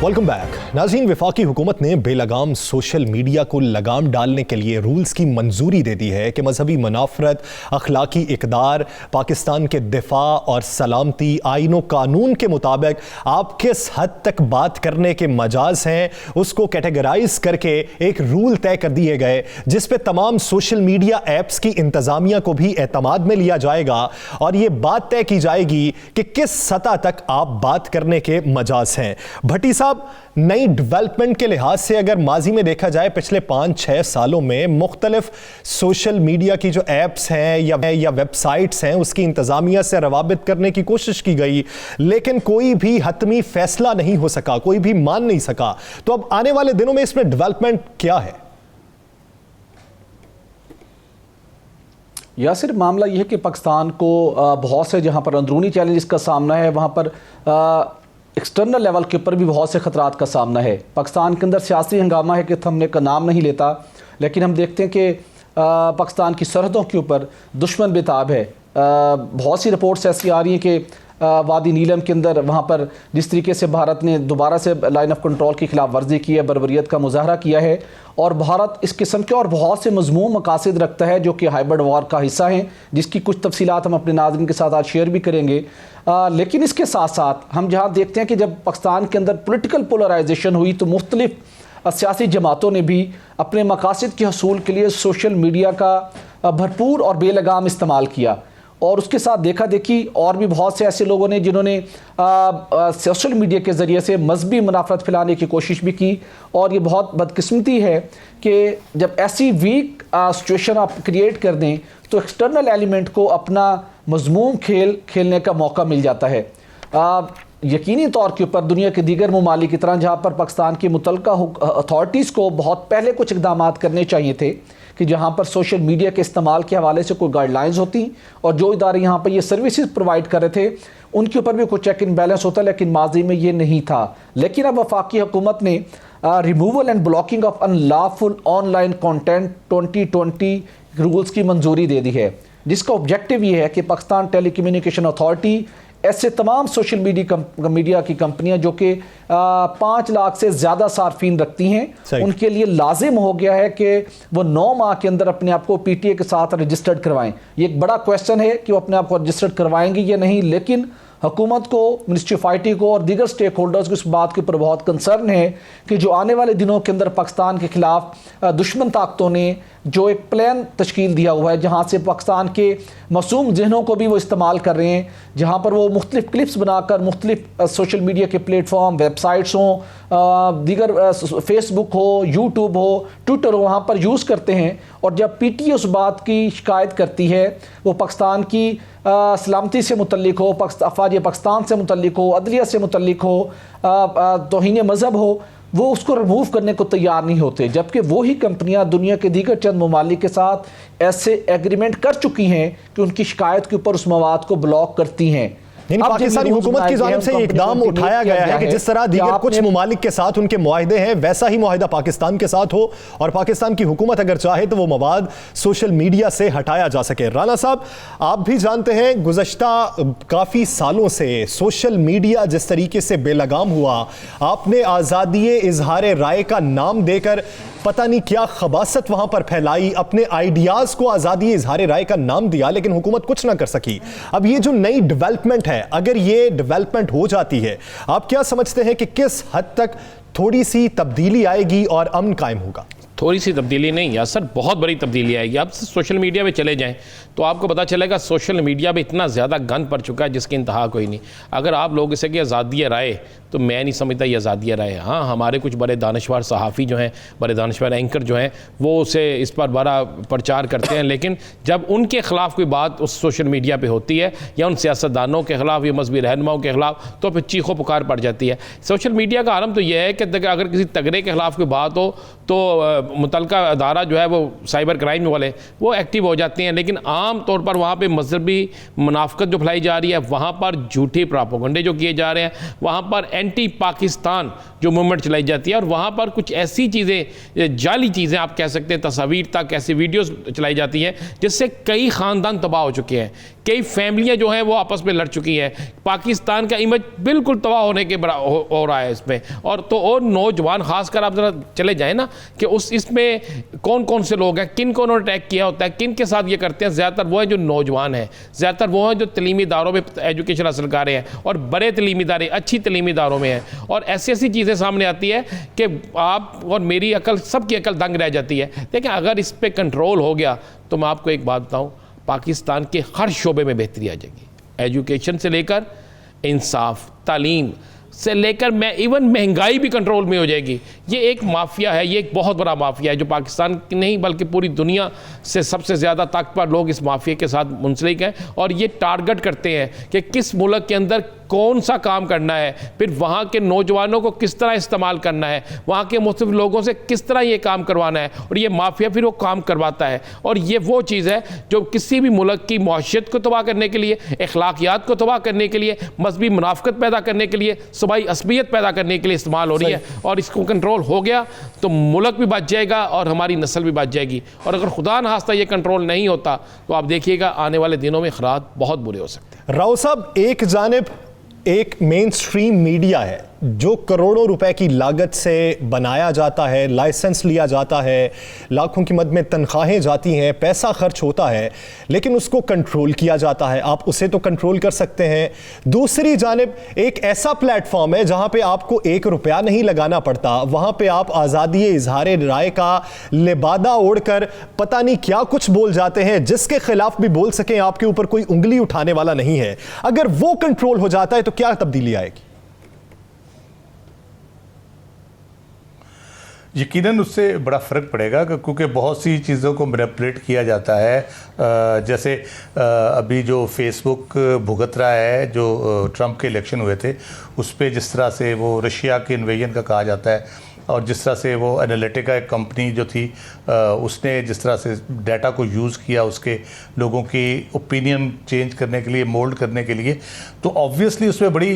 Welcome back. नाज़रीन, वफाकी हुकूमत ने बेलगाम सोशल मीडिया को लगाम डालने के लिए रूल्स की मंजूरी दे दी है कि मजहबी मुनाफरत, अखलाकी इक़दार, पाकिस्तान के दिफा और सलामती, आईन व कानून के मुताबिक आप किस हद तक बात करने के मजाज हैं, उसको कैटेगराइज करके एक रूल तय कर दिए गए, जिस पे तमाम सोशल मीडिया ऐप्स की इंतज़ामिया को भी एतमाद में लिया जाएगा, और ये बात तय की जाएगी कि किस सतह तक आप बात करने के मजाज हैं। भट्टी साहब, साहब, नई डेवलपमेंट के लिहाज से अगर माजी में देखा जाए पिछले 5-6 सालों में मुख्तलिफ सोशल मीडिया की जो एप्स हैं या वेबसाइट्स हैं उसकी इंतजामिया से रवाबित करने की कोशिश की गई, लेकिन कोई भी हतमी फैसला नहीं हो सका, कोई भी मान नहीं सका। तो अब आने वाले दिनों में इसमें डेवलपमेंट क्या है? या सिर्फ मामला यह है कि पाकिस्तान को बहुत से जहाँ पर अंदरूनी चैलेंजेस का सामना है, वहाँ पर एक्सटर्नल लेवल के ऊपर भी बहुत से ख़तरात का सामना है। पाकिस्तान के अंदर सियासी हंगामा है कि थमने का नाम नहीं लेता, लेकिन हम देखते हैं कि पाकिस्तान की सरहदों के ऊपर दुश्मन बेताब है। बहुत सी रिपोर्ट्स ऐसी आ रही हैं कि वादी नीलम के अंदर वहाँ पर जिस तरीके से भारत ने दोबारा से लाइन ऑफ कंट्रोल की खिलाफ वर्जी की है, बर्बरियत का मुजाहरा किया है, और भारत इस किस्म के और बहुत से मजमूम मकासद रखता है जो कि हाइब्रिड वॉर का हिस्सा हैं, जिसकी कुछ तफसीलात हम अपने नाज़रीन के साथ आज शेयर भी करेंगे। लेकिन इसके साथ साथ हम जहाँ देखते हैं कि जब पाकिस्तान के अंदर पोलिटिकल पोलराइजेशन हुई तो मुख्तलिफ सियासी जमातों ने भी अपने मकासद के हसूल के लिए सोशल मीडिया का भरपूर और बेलगाम इस्तेमाल किया, और उसके साथ देखा देखी और भी बहुत से ऐसे लोगों ने जिन्होंने सोशल मीडिया के ज़रिए से मजहबी मुनाफरत फैलाने की कोशिश भी की। और ये बहुत बदकिस्मती है कि जब ऐसी वीक सिचुएशन आप क्रिएट कर दें तो एक्सटर्नल एलिमेंट को अपना मजमूम खेल खेलने का मौका मिल जाता है। यकीनी तौर के ऊपर दुनिया के दीगर ममालिक की तरह जहाँ पर पाकिस्तान की मुतल्लिका अथॉरिटीज़ को बहुत पहले कुछ इक़दाम करने चाहिए थे कि जहाँ पर सोशल मीडिया के इस्तेमाल के हवाले से कोई गाइडलाइंस होती और जो इदारे यहाँ पर ये सर्विसेज प्रोवाइड कर रहे थे उनके ऊपर भी कुछ चेक इन बैलेंस होता, लेकिन माजी में ये नहीं था। लेकिन अब वफाकी हुकूमत ने removal and blocking of unlawful online content 2020 rules की मंजूरी दे दी है, जिसका ऑब्जेक्टिव ये है कि पाकिस्तान टेलीकम्युनिकेशन अथॉरिटी ऐसे तमाम सोशल मीडिया की कंपनियां जो कि 5 लाख से ज़्यादा सार्फिन रखती हैं, उनके लिए लाजिम हो गया है कि वो 9 माह के अंदर अपने आप को पीटीए के साथ रजिस्टर्ड करवाएं। ये एक बड़ा क्वेश्चन है कि वो अपने आप को रजिस्टर्ड करवाएंगे या नहीं, लेकिन हुकूमत को, मिनिस्ट्री ऑफ आईटी को और दीगर स्टेक होल्डर्स को इस बात के ऊपर बहुत कंसर्न है कि जो आने वाले दिनों के अंदर पाकिस्तान के खिलाफ दुश्मन ताकतों ने जो एक प्लान तश्कील दिया हुआ है, जहाँ से पाकिस्तान के मासूम जहनों को भी वो इस्तेमाल कर रहे हैं, जहाँ पर वो मुख्तलिफ क्लिप्स बनाकर मुख्तलिफ सोशल मीडिया के प्लेटफॉर्म, वेबसाइट्स हों, दीगर फेसबुक हो, यूट्यूब हो, ट्विटर हो, वहाँ पर यूज़ करते हैं। और जब पीटीए उस बात की शिकायत करती है, वो पाकिस्तान की सलामती से मुतल्लिक हो, अफवाज पाकिस्तान से मुतल्लिक हो, अदलिया से मुतल्लिक हो, तौहीन मज़हब हो, वो उसको रिमूव करने को तैयार नहीं होते, जबकि वही कंपनियां दुनिया के दीगर चंद ममालिक के साथ ऐसे एग्रीमेंट कर चुकी हैं कि उनकी शिकायत के ऊपर उस मवाद को ब्लॉक करती हैं। पाकिस्तानी हुकूमत की जानिब से इकदाम उठाया गया है कि जिस तरह दीगर कुछ ममालिक के साथ उनके मुआहदे हैं, वैसा ही मुआहदा पाकिस्तान के साथ हो और पाकिस्तान की हुकूमत अगर चाहे तो वो मवाद सोशल मीडिया से हटाया जा सके। राना साहब, आप भी जानते हैं गुज़श्ता काफ़ी सालों से सोशल मीडिया जिस तरीके से बेलगाम हुआ, आपने आज़ादी इजहार राय का नाम देकर पता नहीं क्या खबासत वहां पर फैलाई, अपने आइडियाज़ को आज़ादी इजहार राय का नाम दिया, लेकिन हुकूमत कुछ ना कर सकी। अब ये जो नई डेवलपमेंट है, अगर ये डेवलपमेंट हो जाती है, आप क्या समझते हैं कि किस हद तक थोड़ी सी तब्दीली आएगी और अमन कायम होगा? थोड़ी सी तब्दीली नहीं यार सर, बहुत बड़ी तब्दीली आएगी। आप सोशल मीडिया पे चले जाएं तो आपको पता चलेगा सोशल मीडिया पे इतना ज़्यादा गंद पड़ चुका है जिसकी इंतहा कोई नहीं। अगर आप लोग इसे कि आज़ादी राय, तो मैं नहीं समझता ये आज़ादी राय है। हाँ, हमारे कुछ बड़े दानश्वर सहाफ़ी जो हैं, बड़े दानश्वर एंकर जो हैं, वो उसे इस पर बड़ा प्रचार करते हैं, लेकिन जब उनके ख़िलाफ़ कोई बात उस सोशल मीडिया पर होती है या उन सियासतदानों के ख़िलाफ़ या मजहबी रहनुमाओं के ख़िलाफ़, तो फिर चीखों पुकार पड़ जाती है। सोशल मीडिया का आलम तो यह है कि अगर किसी तगड़े के ख़िलाफ़ कोई बात हो तो मुतल्लिका अदारा जो है वो साइबर क्राइम वाले वो एक्टिव हो जाते हैं, लेकिन आम तौर पर वहाँ पे मजहबी मुनाफकत जो फैलाई जा रही है, वहाँ पर झूठे प्रोपेगेंडे जो किए जा रहे हैं, वहाँ पर एंटी पाकिस्तान जो मूवमेंट चलाई जाती है, और वहाँ पर कुछ ऐसी चीज़ें, जाली चीज़ें आप कह सकते हैं, तस्वीर तक ऐसी वीडियोस चलाई जाती हैं जिससे कई ख़ानदान तबाह हो चुके हैं, कई फैमिलियाँ जो हैं वो आपस में लड़ चुकी हैं। पाकिस्तान का इमेज बिल्कुल तबाह होने के हो रहा है इसमें। और तो और नौजवान, खासकर आप ज़रा चले जाएँ ना कि इसमें कौन कौन से लोग हैं, किन को उन्होंने अटैक किया होता है, किन के साथ ये करते हैं, ज़्यादातर वो हैं जो नौजवान हैं, ज़्यादातर वो हैं जो तलीमी इदारों में एजुकेशन हासिल कर रहे हैं और बड़े तलीमी इदारे, अच्छी तलीमी इदारों में हैं। और ऐसी ऐसी चीज़ें सामने आती है कि आप और मेरी अकल, सबकी अकल दंग रह जाती है। लेकिन अगर इस पर कंट्रोल हो गया तो मैं आपको एक बात बताऊँ, पाकिस्तान के हर शोबे में बेहतरी आ जाएगी, एजुकेशन से लेकर इंसाफ, तालीम, से लेकर मैं इवन महंगाई भी कंट्रोल में हो जाएगी। ये एक माफिया है, ये एक बहुत बड़ा माफिया है जो पाकिस्तान की नहीं बल्कि पूरी दुनिया से सबसे ज़्यादा ताकतवर लोग इस माफिया के साथ मुंसलिक हैं। और ये टारगेट करते हैं कि किस मुल्क के अंदर कौन सा काम करना है, फिर वहाँ के नौजवानों को किस तरह इस्तेमाल करना है, वहाँ के मुख्तलिफ लोगों से किस तरह ये काम करवाना है, और ये माफिया फिर वो काम करवाता है। और ये वो चीज़ है जो किसी भी मुल्क की मौशियत को तबाह करने के लिए, अखलाकियात को तबाह करने के लिए, मजहबी मुनाफकत पैदा करने के लिए, सूबाई असबियत पैदा करने के लिए इस्तेमाल हो रही है। और इसको कंट्रोल हो गया तो मुल्क भी बच जाएगा और हमारी नस्ल भी बच जाएगी। और अगर खुदा न खास्ता ये कंट्रोल नहीं होता तो आप देखिएगा आने वाले दिनों में खरात बहुत बुरे हो सकते हैं। राव साहब, एक जानिब एक मेन स्ट्रीम मीडिया है जो करोड़ों रुपए की लागत से बनाया जाता है, लाइसेंस लिया जाता है, लाखों की मद में तनख्वाहें जाती हैं, पैसा खर्च होता है, लेकिन उसको कंट्रोल किया जाता है। आप उसे तो कंट्रोल कर सकते हैं। दूसरी जानिब एक ऐसा प्लेटफॉर्म है जहां पे आपको 1 रुपया नहीं लगाना पड़ता, वहां पे आप आज़ादी इजहार राय का लिबादा ओढ़कर पता नहीं क्या कुछ बोल जाते हैं, जिसके खिलाफ भी बोल सकें, आपके ऊपर कोई उंगली उठाने वाला नहीं है। अगर वो कंट्रोल हो जाता है तो क्या तब्दीली आएगी? यकीनन उससे बड़ा फ़र्क पड़ेगा क्योंकि बहुत सी चीज़ों को मैनिपुलेट किया जाता है। जैसे अभी जो फेसबुक भुगत रहा है, जो ट्रंप के इलेक्शन हुए थे उस पर जिस तरह से वो रशिया के इन्वेजन का कहा जाता है, और जिस तरह से वो एनालिटिका एक कंपनी जो थी उसने जिस तरह से डाटा को यूज़ किया उसके लोगों की ओपिनियन चेंज करने के लिए, मोल्ड करने के लिए, तो ऑब्वियसली उसमें बड़ी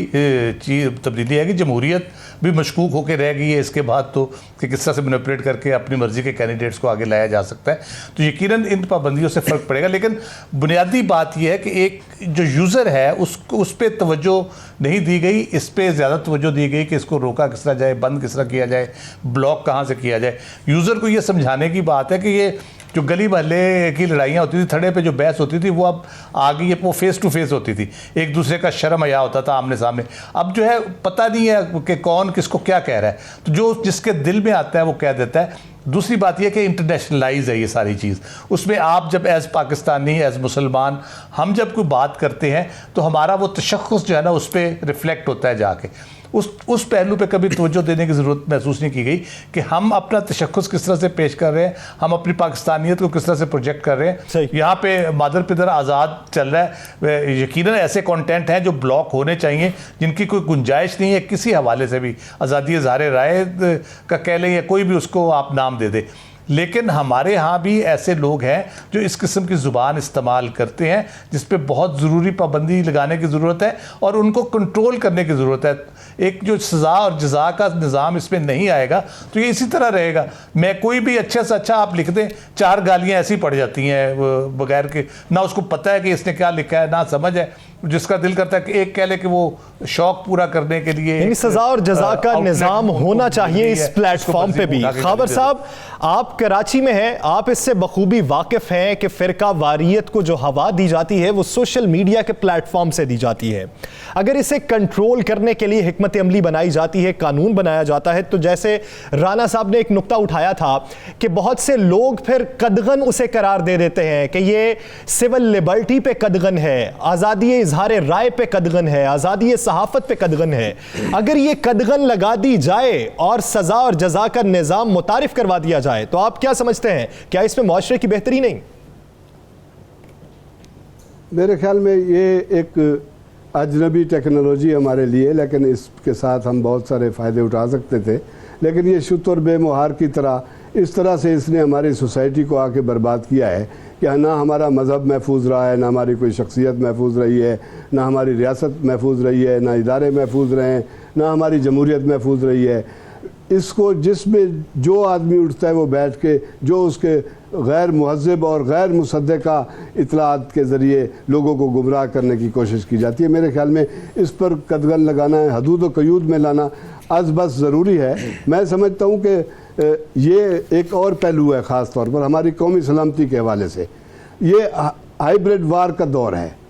चीज़ तब्दीली है कि जमहूरियत भी मशकूक होकर रह गई है इसके बाद, तो कि किस तरह से मैनिपुलेट करके अपनी मर्ज़ी के कैंडिडेट्स को आगे लाया जा सकता है। तो यकीनन इन पाबंदियों से फ़र्क पड़ेगा। लेकिन बुनियादी बात यह है कि एक जो यूज़र है उसको उस पर तवज्जो नहीं दी गई, इस पर ज़्यादा तवज्जो दी गई कि इसको रोका किस तरह जाए, बंद किस तरह किया जाए, ब्लॉक कहाँ से किया जाए। यूज़र को ये समझाने की बात है कि ये जो गली मोहल्ले की लड़ाइयाँ होती थी, थड़े पे जो बहस होती थी, वो अब आ गई है, वो फेस टू फेस होती थी, एक दूसरे का शर्म हया होता था आमने सामने। अब जो है पता नहीं है कि कौन किसको क्या कह रहा है, तो जो जिसके दिल में आता है वो कह देता है। दूसरी बात यह कि इंटरनेशनलाइज है ये सारी चीज़, उसमें आप जब एज़ पाकिस्तानी, एज़ मुसलमान हम जब कोई बात करते हैं तो हमारा वो तशख़्ख़ुस जो है ना उस पर रिफ्लेक्ट होता है जाके। उस पहलू पे कभी तवज्जो देने की ज़रूरत महसूस नहीं की गई कि हम अपना तशख़्ख़ुस किस तरह से पेश कर रहे हैं, हम अपनी पाकिस्तानियत को किस तरह से प्रोजेक्ट कर रहे हैं। यहाँ पे मादर पिदर आज़ाद चल रहा है। यकीनन ऐसे कंटेंट हैं जो ब्लॉक होने चाहिए, जिनकी कोई गुंजाइश नहीं है किसी हवाले से भी, आज़ादी इज़हार राय का कह लें या कोई भी उसको आप नाम दे दे। लेकिन हमारे यहाँ भी ऐसे लोग हैं जो इस किस्म की ज़ुबान इस्तेमाल करते हैं जिस पे बहुत ज़रूरी पाबंदी लगाने की ज़रूरत है और उनको कंट्रोल करने की ज़रूरत है। एक जो सज़ा और जज़ा का निज़ाम इसमें नहीं आएगा तो ये इसी तरह रहेगा। मैं कोई भी अच्छे से अच्छा आप लिख दें, 4 गालियाँ ऐसी पड़ जाती हैं बगैर के, ना उसको पता है कि इसने क्या लिखा है, ना समझ है। जिसका दिल करता है कि एक कह ले कि वो शौक पूरा करने के लिए यानी सजा और जजा का निजाम होना चाहिए इस प्लेटफॉर्म पे भी। खाबर साहब, आप कराची में हैं, आप इससे बखूबी वाकिफ हैं कि फिरका वारियत को जो हवा दी जाती है वो सोशल मीडिया के प्लेटफॉर्म से दी जाती है। अगर इसे कंट्रोल करने के लिए हिकमत अमली बनाई जाती है, कानून बनाया जाता है, तो जैसे राना साहब ने एक नुक्ता उठाया था कि बहुत से लोग फिर कदगन उसे करार दे देते हैं कि ये सिविल लिबर्टी पे कदगन है, आज़ादी इजहार राय पे कदगन है, आज़ादी सहाफत पे कदगन है। अगर ये कदगन लगा दी जाए और सजा और जजा का निज़ाम मुतारिफ करवा दिया जाए तो आप क्या समझते हैं, क्या इसमें मुआशरे की बेहतरी नहीं? मेरे ख्याल में ये एक अजनबी टेक्नोलॉजी हमारे लिए, लेकिन इसके साथ हम बहुत सारे फ़ायदे उठा सकते थे। लेकिन ये शुत और बेमुहार की तरह इस तरह से इसने हमारी सोसाइटी को आके बर्बाद किया है कि ना हमारा मज़हब महफूज रहा है, ना हमारी कोई शख्सियत महफूज रही है, ना हमारी रियासत महफूज रही है, ना इदारे महफूज रहे हैं, ना हमारी जमहूरियत महफूज रही है। इसको जिसमें जो आदमी उठता है वो बैठ के जो उसके गैर मुहज़्ज़ब और गैर मुसद्दक़ा इतलात के ज़रिए लोगों को गुमराह करने की कोशिश की जाती है। मेरे ख्याल में इस पर कदगन लगाना है, हदूद व क़यूद में लाना आज बस ज़रूरी है। मैं समझता हूँ कि ये एक और पहलू है, ख़ास तौर पर हमारी कौमी सलामती के हवाले से। ये हाइब्रिड वार का दौर है।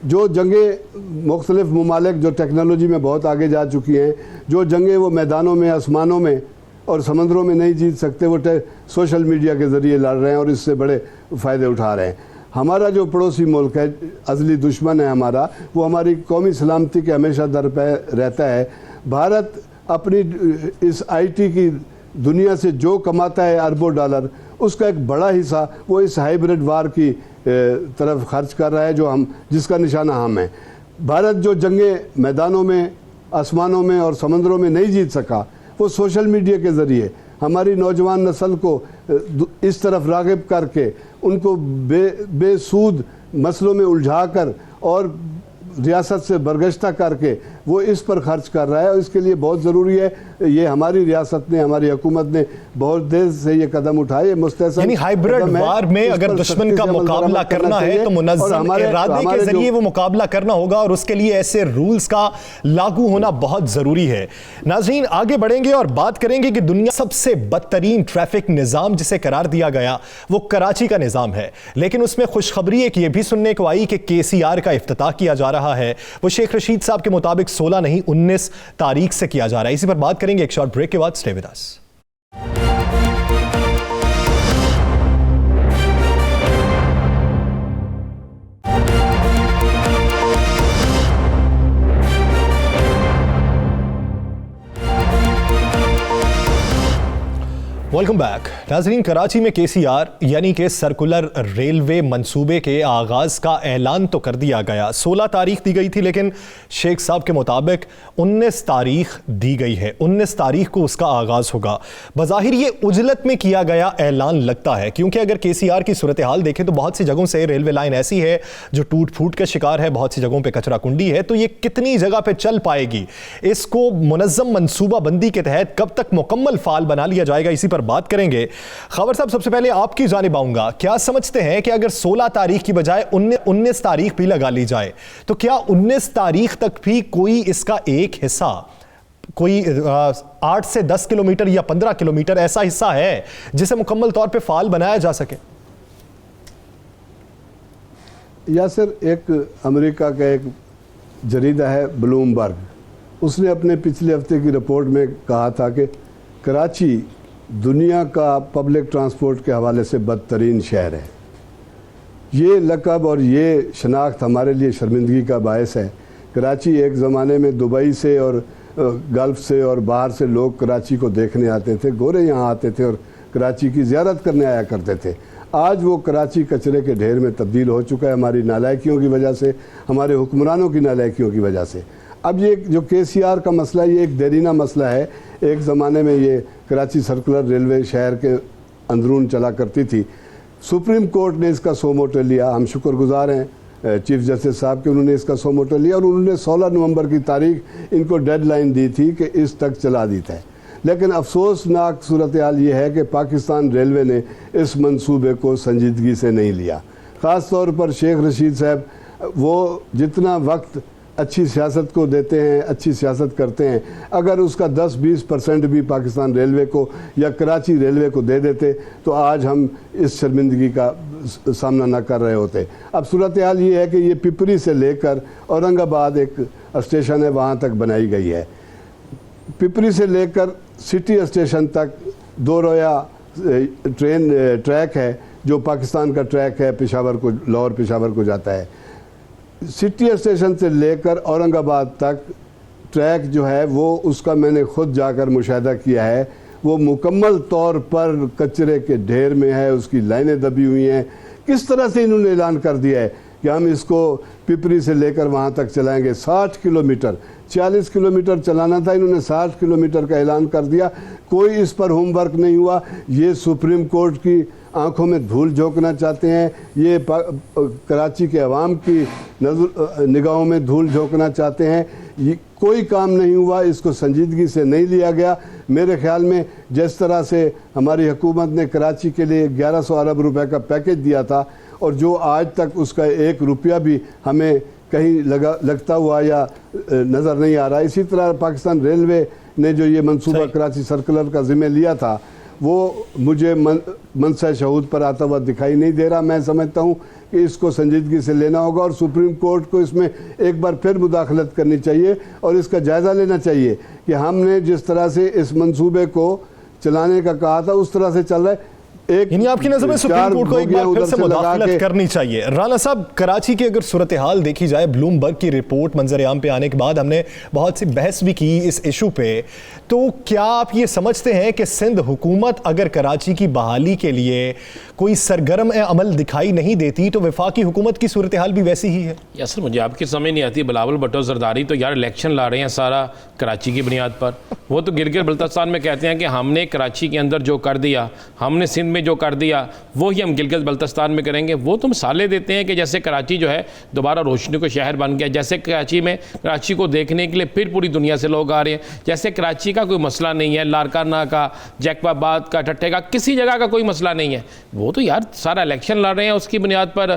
जो जंगें मुख्तलिफ ममालिक जो टेक्नोलॉजी में बहुत आगे जा चुकी हैं, जो जंगें वो मैदानों में, आसमानों में और समंदरों में नहीं जीत सकते, वो सोशल मीडिया के ज़रिए लड़ रहे हैं और इससे बड़े फ़ायदे उठा रहे हैं। हमारा जो पड़ोसी मुल्क है, अज़ली दुश्मन है हमारा, वो हमारी कौमी सलामती के हमेशा दर पे रहता है। भारत अपनी इस आईटी की दुनिया से जो कमाता है अरबों डॉलर, उसका एक बड़ा हिस्सा वो इस हाइब्रिड वार की तरफ खर्च कर रहा है, जो हम जिसका निशाना हम हैं। भारत जो जंगे मैदानों में, आसमानों में और समंदरों में नहीं जीत सका, वो सोशल मीडिया के ज़रिए हमारी नौजवान नस्ल को इस तरफ राग़िब करके उनको बेसूद मसलों में उलझाकर और रियासत से बरगश्ता करके वो इस पर खर्च कर रहा है। और इसके लिए बहुत ज़रूरी है, ये हमारी रियासत ने, हमारी हुकूमत ने बहुत देर से ये कदम उठाए। मुस्तहसन यानी हाइब्रिड वार में अगर दुश्मन का मुकाबला करना है तो मुनज़्ज़म इरादे के जरिए वो मुकाबला करना होगा, और उसके लिए ऐसे रूल्स का लागू होना बहुत ज़रूरी है। नाज़रीन, आगे बढ़ेंगे और बात करेंगे कि दुनिया सबसे बदतरीन ट्रैफिक निज़ाम जिसे करार दिया गया वो कराची का निज़ाम है, लेकिन उसमें खुशखबरी एक ये भी सुनने को आई कि KCR का इफ्तिताह किया जा रहा है, वो शेख रशीद साहब के मुताबिक 16 नहीं 19 तारीख से किया जा रहा है। इसी पर बात करेंगे एक शॉर्ट ब्रेक के बाद। Stay with us. Welcome back. नाजरीन, कराची में KCR यानी कि सर्कुलर रेलवे मंसूबे के आगाज़ का ऐलान तो कर दिया गया, 16 तारीख दी गई थी, लेकिन शेख साहब के मुताबिक 19 तारीख दी गई है। 19 तारीख को उसका आगाज़ होगा। बज़ाहिर ये उजलत में किया गया ऐलान लगता है, क्योंकि अगर KCR की सूरत हाल देखें तो बहुत सी जगहों से रेलवे लाइन ऐसी है जो टूट फूट का शिकार है, बहुत सी जगहों पर कचरा कुंडी है, तो ये कितनी जगह पर चल पाएगी, इसको मुनज़्ज़म मनसूबा बंदी के तहत कब तक मुकम्मल फाल बना लिया जाएगा, इसी पर बात करेंगे। खबर साहब, सबसे पहले आपकी जानिब आऊंगा, क्या समझते हैं कि अगर 16 तारीख की बजाय 19 तारीख भी लगा ली जाए तो क्या 19 तारीख तक भी कोई इसका एक हिस्सा, कोई 8 से 10 किलोमीटर या 15 किलोमीटर ऐसा हिस्सा है जिसे मुकम्मल तौर पे फाल बनाया जा सके? यासिर, एक अमेरिका का एक जरीदा है ब्लूमबर्ग, उसने अपने पिछले हफ्ते की रिपोर्ट में कहा था कि कराची दुनिया का पब्लिक ट्रांसपोर्ट के हवाले से बदतरीन शहर है। ये लक़ब और ये शनाख्त हमारे लिए शर्मिंदगी का बायस है। कराची एक ज़माने में दुबई से और गल्फ़ से और बाहर से लोग कराची को देखने आते थे, गोरे यहाँ आते थे और कराची की ज़ियारत करने आया करते थे। आज वो कराची कचरे के ढेर में तब्दील हो चुका है, हमारी नालायकियों की वजह से, हमारे हुक्मरानों की नालायकियों की वजह से। अब ये जो KCR का मसला, ये एक देरीना मसला है। एक ज़माने में ये कराची सर्कुलर रेलवे शहर के अंदरून चला करती थी। सुप्रीम कोर्ट ने इसका सो मोटो लिया, हम शुक्रगुजार हैं चीफ जस्टिस साहब के, उन्होंने इसका सो मोटो लिया और उन्होंने 16 नवंबर की तारीख इनको डेडलाइन दी थी कि इस तक चला दी है। लेकिन अफसोसनाक सूरत हाल ये है कि पाकिस्तान रेलवे ने इस मंसूबे को संजीदगी से नहीं लिया। ख़ास तौर पर शेख रशीद साहब, वो जितना वक्त अच्छी सियासत को देते हैं, अच्छी सियासत करते हैं, अगर उसका 10-20% भी पाकिस्तान रेलवे को या कराची रेलवे को दे देते तो आज हम इस शर्मिंदगी का सामना ना कर रहे होते। अब सूरत हाल ये है कि ये पिपरी से लेकर औरंगाबाद एक स्टेशन है, वहाँ तक बनाई गई है। पिपरी से लेकर सिटी स्टेशन तक 2 रोया ट्रेन ट्रैक है, जो पाकिस्तान का ट्रैक है, पेशावर को, लाहौर पेशावर को जाता है। सिटी स्टेशन से लेकर औरंगाबाद तक ट्रैक जो है वो, उसका मैंने खुद जाकर मुशाहिदा किया है, वो मुकम्मल तौर पर कचरे के ढेर में है, उसकी लाइनें दबी हुई हैं। किस तरह से इन्होंने ऐलान कर दिया है कि हम इसको पिपरी से लेकर वहाँ तक चलाएंगे। 60 किलोमीटर, 40 किलोमीटर चलाना था, इन्होंने 60 किलोमीटर का ऐलान कर दिया। कोई इस पर होमवर्क नहीं हुआ। ये सुप्रीम कोर्ट की आंखों में धूल झोंकना चाहते हैं, ये कराची के अवाम की निगाहों में धूल झोंकना चाहते हैं। ये कोई काम नहीं हुआ, इसको संजीदगी से नहीं लिया गया। मेरे ख्याल में जिस तरह से हमारी हुकूमत ने कराची के लिए 1100 अरब रुपए का पैकेज दिया था और जो आज तक उसका 1 रुपया भी हमें कहीं लगता हुआ या नज़र नहीं आ रहा। इसी तरह पाकिस्तान रेलवे ने जो ये मंसूबा कराची सर्कुलर का ज़िम्मे लिया था, वो मुझे मनसा शहूद पर आता हुआ दिखाई नहीं दे रहा। मैं समझता हूँ कि इसको संजीदगी से लेना होगा और सुप्रीम कोर्ट को इसमें एक बार फिर मुदाखलत करनी चाहिए और इसका जायज़ा लेना चाहिए कि हमने जिस तरह से इस मंसूबे को चलाने का कहा था उस तरह से चल रहा है। एक यानी आपकी नजर में सुप्रीम कोर्ट को एक बार फिर से मुदाखलत करनी चाहिए। राना साहब, कराची की अगर सूरत हाल देखी जाए, ब्लूमबर्ग की रिपोर्ट मंजर आम पे आने के बाद हमने बहुत सी बहस भी की इस इशू पे, तो क्या आप ये समझते हैं कि सिंध हुकूमत अगर कराची की बहाली के लिए कोई सरगर्म अमल दिखाई नहीं देती तो वफाकी हुकूमत की सूरत हाल भी वैसी ही है? या सर मुझे आपकी समझ नहीं आती, बिलावल भुट्टो जरदारी तो यार इलेक्शन ला रहे हैं सारा कराची की बुनियाद पर। वो तो गिलगित बल्तिस्तान में कहते हैं कि हमने कराची के अंदर जो कर दिया, हमने सिंध में जो कर दिया, वो ही हम गिलगित बल्तिस्तान में करेंगे। वो तो मिसालें देते हैं कि जैसे कराची जो है दोबारा रोशनी का शहर बन गया, जैसे कराची को देखने के लिए फिर पूरी दुनिया से लोग आ रहे हैं, जैसे कराची का कोई मसला नहीं है, लारकाना का, जैकबाबाद का, ठट्ठे का, किसी जगह का कोई मसला नहीं है। वो तो यार सारा इलेक्शन लड़ रहे हैं उसकी बुनियाद पर,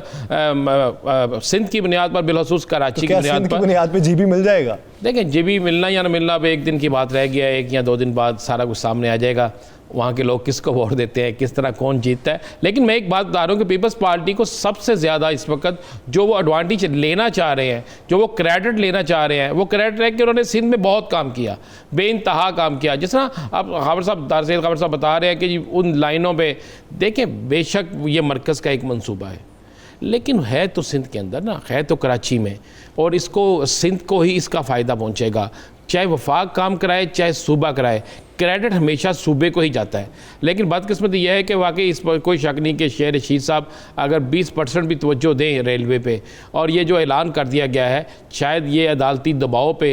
सिंध की बुनियाद पर, बिलखसूस कराची की बुनियाद पर जीबी मिल जाएगा। देखें, जीबी मिलना या ना मिलना अब एक दिन की बात रह गया है, 1 या 2 दिन बाद सारा कुछ सामने आ जाएगा, वहाँ के लोग किसको वोट देते हैं, किस तरह कौन जीतता है। लेकिन मैं एक बात बता रहा हूँ कि पीपल्स पार्टी को सबसे ज़्यादा इस वक्त जो वो एडवांटेज लेना चाह रहे हैं, जो वो क्रेडिट लेना चाह रहे हैं, वो क्रेडिट है कि उन्होंने सिंध में बहुत काम किया, बेइंतहा काम किया। जिस तरह अब खबर साहब, दारसेल खबर साहब बता रहे हैं कि उन लाइनों पर देखें, बेशक ये मरकज़ का एक मनसूबा है, लेकिन है तो सिंध के अंदर ना, है तो कराची में, और इसको सिंध को ही इसका फ़ायदा पहुँचेगा। चाहे वफाक काम कराए, चाहे सूबा कराए, क्रेडिट हमेशा सूबे को ही जाता है। लेकिन बदकिस्मती यह है कि वाकई इस पर कोई शक नहीं कि शेर रशीद साहब अगर 20% भी तवज्जो दें रेलवे पे, और ये जो ऐलान कर दिया गया है, शायद ये अदालती दबाव पे,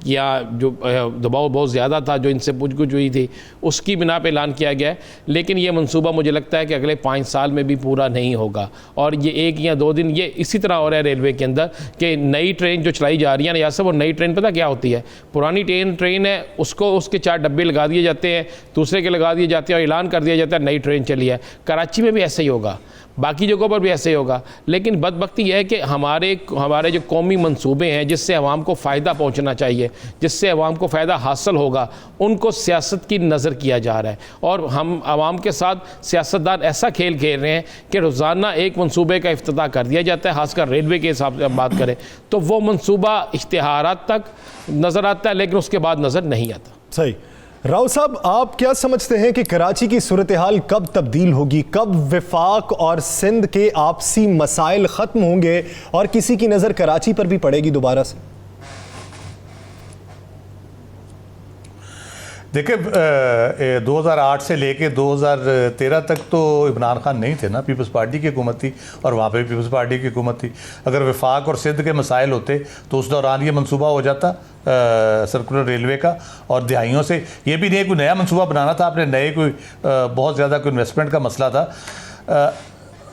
या जो दबाव बहुत ज़्यादा था जो इनसे पूछ-गुछ हुई थी, उसकी बिना पे ऐलान किया गया है। लेकिन ये मनसूबा मुझे लगता है कि अगले 5 साल में भी पूरा नहीं होगा, और ये 1 या 2 दिन ये इसी तरह हो रहा है रेलवे के अंदर कि नई ट्रेन जो चलाई जा रही है ना या सब, वो नई ट्रेन पता क्या होती है, पुरानी ट्रेन है, उसको उसके 4 डब्बे लगा दिए जाते हैं, दूसरे के लगा दिए जाते हैं, और ऐलान कर दिया जाता है नई ट्रेन चली है। कराची में भी ऐसे ही होगा, बाकी जगहों पर भी ऐसे ही होगा। लेकिन बदबख्ती यह है कि हमारे जो कौमी मंसूबे हैं जिससे अवाम को फ़ायदा पहुंचना चाहिए, जिससे अवाम को फ़ायदा हासिल होगा, उनको सियासत की नज़र किया जा रहा है, और हम अवाम के साथ सियासतदान ऐसा खेल खेल रहे हैं कि रोज़ाना एक मंसूबे का इफ्तिताह कर दिया जाता है। खासकर रेलवे के हिसाब से हम बात करें तो वो मंसूबा इश्तिहारात तक नज़र आता है, लेकिन उसके बाद नज़र नहीं आता। सही। राव साहब, आप क्या समझते हैं कि कराची की सूरत हाल कब तब्दील होगी, कब वफाक और सिंध के आपसी मसाइल ख़त्म होंगे और किसी की नज़र कराची पर भी पड़ेगी दोबारा से? देखिए, 2008 से लेके 2013 तक तो इमरान खान नहीं थे ना, पीपल्स पार्टी की हुकूमत थी, और वहाँ पे भी पीपल्स पार्टी की हुकूमत थी। अगर वफाक और सिंध के मसाइल होते तो उस दौरान ये मंसूबा हो जाता सर्कुलर रेलवे का, और दिहाइयों से ये भी नहीं कोई नया मंसूबा बनाना था आपने, नए कोई बहुत ज़्यादा कोई इन्वेस्टमेंट का मसला था।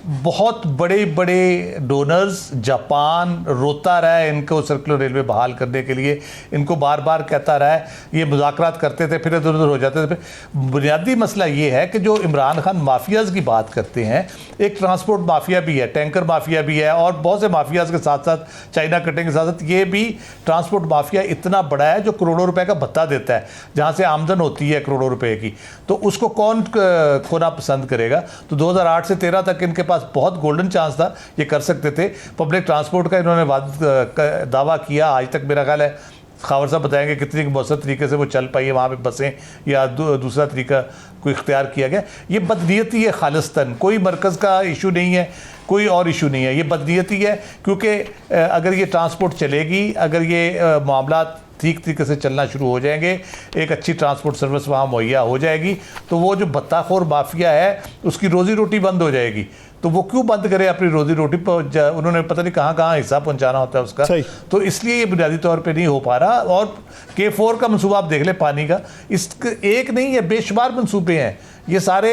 बहुत बड़े बड़े डोनर्स, जापान रोता रहा है इनको सर्कुलर रेलवे बहाल करने के लिए, इनको बार बार कहता रहा है, ये मुज़ाकरात करते थे, फिर इधर उधर हो जाते थे। बुनियादी मसला ये है कि जो इमरान खान माफियाज़ की बात करते हैं, एक ट्रांसपोर्ट माफिया भी है, टैंकर माफिया भी है, और बहुत से माफियाज़ के साथ साथ चाइना कटिंग के साथ साथ ये भी ट्रांसपोर्ट माफिया इतना बड़ा है जो करोड़ों रुपए का भत्ता देता है, जहाँ से आमदन होती है करोड़ों रुपए की। तो उसको कौन खोना पसंद करेगा? तो 2008 से 13 तक इनके पास बहुत गोल्डन चांस था, ये कर सकते थे। पब्लिक ट्रांसपोर्ट का इन्होंने दावा किया, आज तक मेरा ख्याल है खावर साहब बताएंगे कितनी मौसर तरीके से वो चल पाई है, वहाँ पे बसें या दूसरा तरीका कोई इख्तियार किया गया। ये बदनीयती है खालिस्तन, कोई मरकज़ का इशू नहीं है, कोई और इशू नहीं है, ये बदनीयती है। क्योंकि अगर ये ट्रांसपोर्ट चलेगी, अगर ये मामला ठीक तरीके से चलना शुरू हो जाएंगे, एक अच्छी ट्रांसपोर्ट सर्विस वहाँ मुहैया हो जाएगी, तो वो जो भत्ताखोर माफिया है उसकी रोज़ी रोटी बंद हो जाएगी। तो वो क्यों बंद करे अपनी रोजी रोटी पर? उन्होंने पता नहीं कहाँ कहाँ हिस्सा पहुँचाना होता है उसका, तो इसलिए ये बुनियादी तौर पे नहीं हो पा रहा। और K4 का मंसूबा आप देख ले, पानी का, इस एक नहीं है, बेशुमार मंसूबे हैं, ये सारे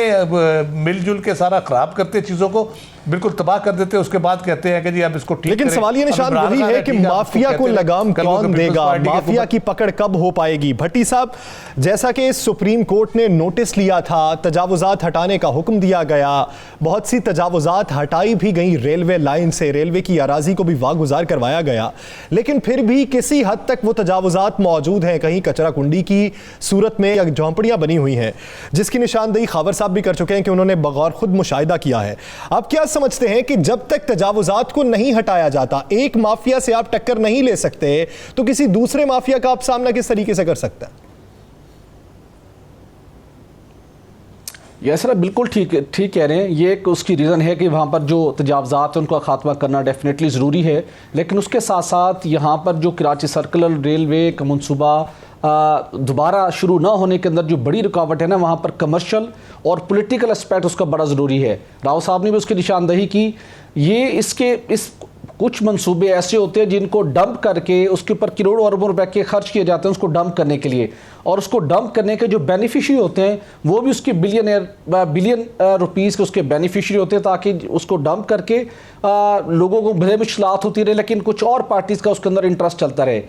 मिलजुल के सारा ख़राब करते चीज़ों को, बिल्कुल तबाह कर देते, उसके बाद कहते हैं कि जी अब इसको ठीक। लेकिन सवाल ये निशान वही है कि माफिया को लगाम कौन देगा, माफिया की पकड़ कब हो पाएगी? भट्टी साहब, जैसा कि सुप्रीम कोर्ट ने नोटिस लिया था, तजावुजात हटाने का हुक्म दिया गया, बहुत सी तजावुजात हटाई भी गई रेलवे लाइन से, रेलवे की अराजी को भी वागुजार करवाया गया, लेकिन फिर भी किसी हद तक वो तजावुजात मौजूद हैं, कहीं कचरा कुंडी की सूरत में या झोंपड़ियां बनी हुई हैं, जिसकी निशानदेही खावर साहब भी कर चुके हैं कि उन्होंने बगौर खुद मुशाहिदा किया है। आप क्या समझते हैं कि जब तक तजावुजात को नहीं हटाया जाता, एक माफिया से आप टक्कर नहीं ले सकते, तो किसी दूसरे माफिया का आप सामना किस तरीके से कर सकते हैं? ये सर बिल्कुल ठीक कह रहे हैं। ये एक उसकी रीज़न है कि वहाँ पर जो तजावज़ात हैं उनका खात्मा करना डेफिनेटली ज़रूरी है, लेकिन उसके साथ साथ यहाँ पर जो कराची सर्कुलर रेलवे का मनसूबा दोबारा शुरू ना होने के अंदर जो बड़ी रुकावट है ना, वहाँ पर कमर्शियल और पॉलिटिकल एस्पेक्ट उसका बड़ा ज़रूरी है। राव साहब ने भी उसकी निशानदही की। इस कुछ मंसूबे ऐसे होते हैं जिनको डंप करके उसके ऊपर करोड़ों अरबों रुपए के खर्च किए जाते हैं उसको डंप करने के लिए, और उसको डंप करने के जो बेनिफिशरी होते हैं वो भी उसके बिलियन रुपीस के उसके बेनिफिशरी होते हैं, ताकि उसको डंप करके लोगों को भले मुश्किलात होती रहे लेकिन कुछ और पार्टीज़ का उसके अंदर इंटरेस्ट चलता रहे।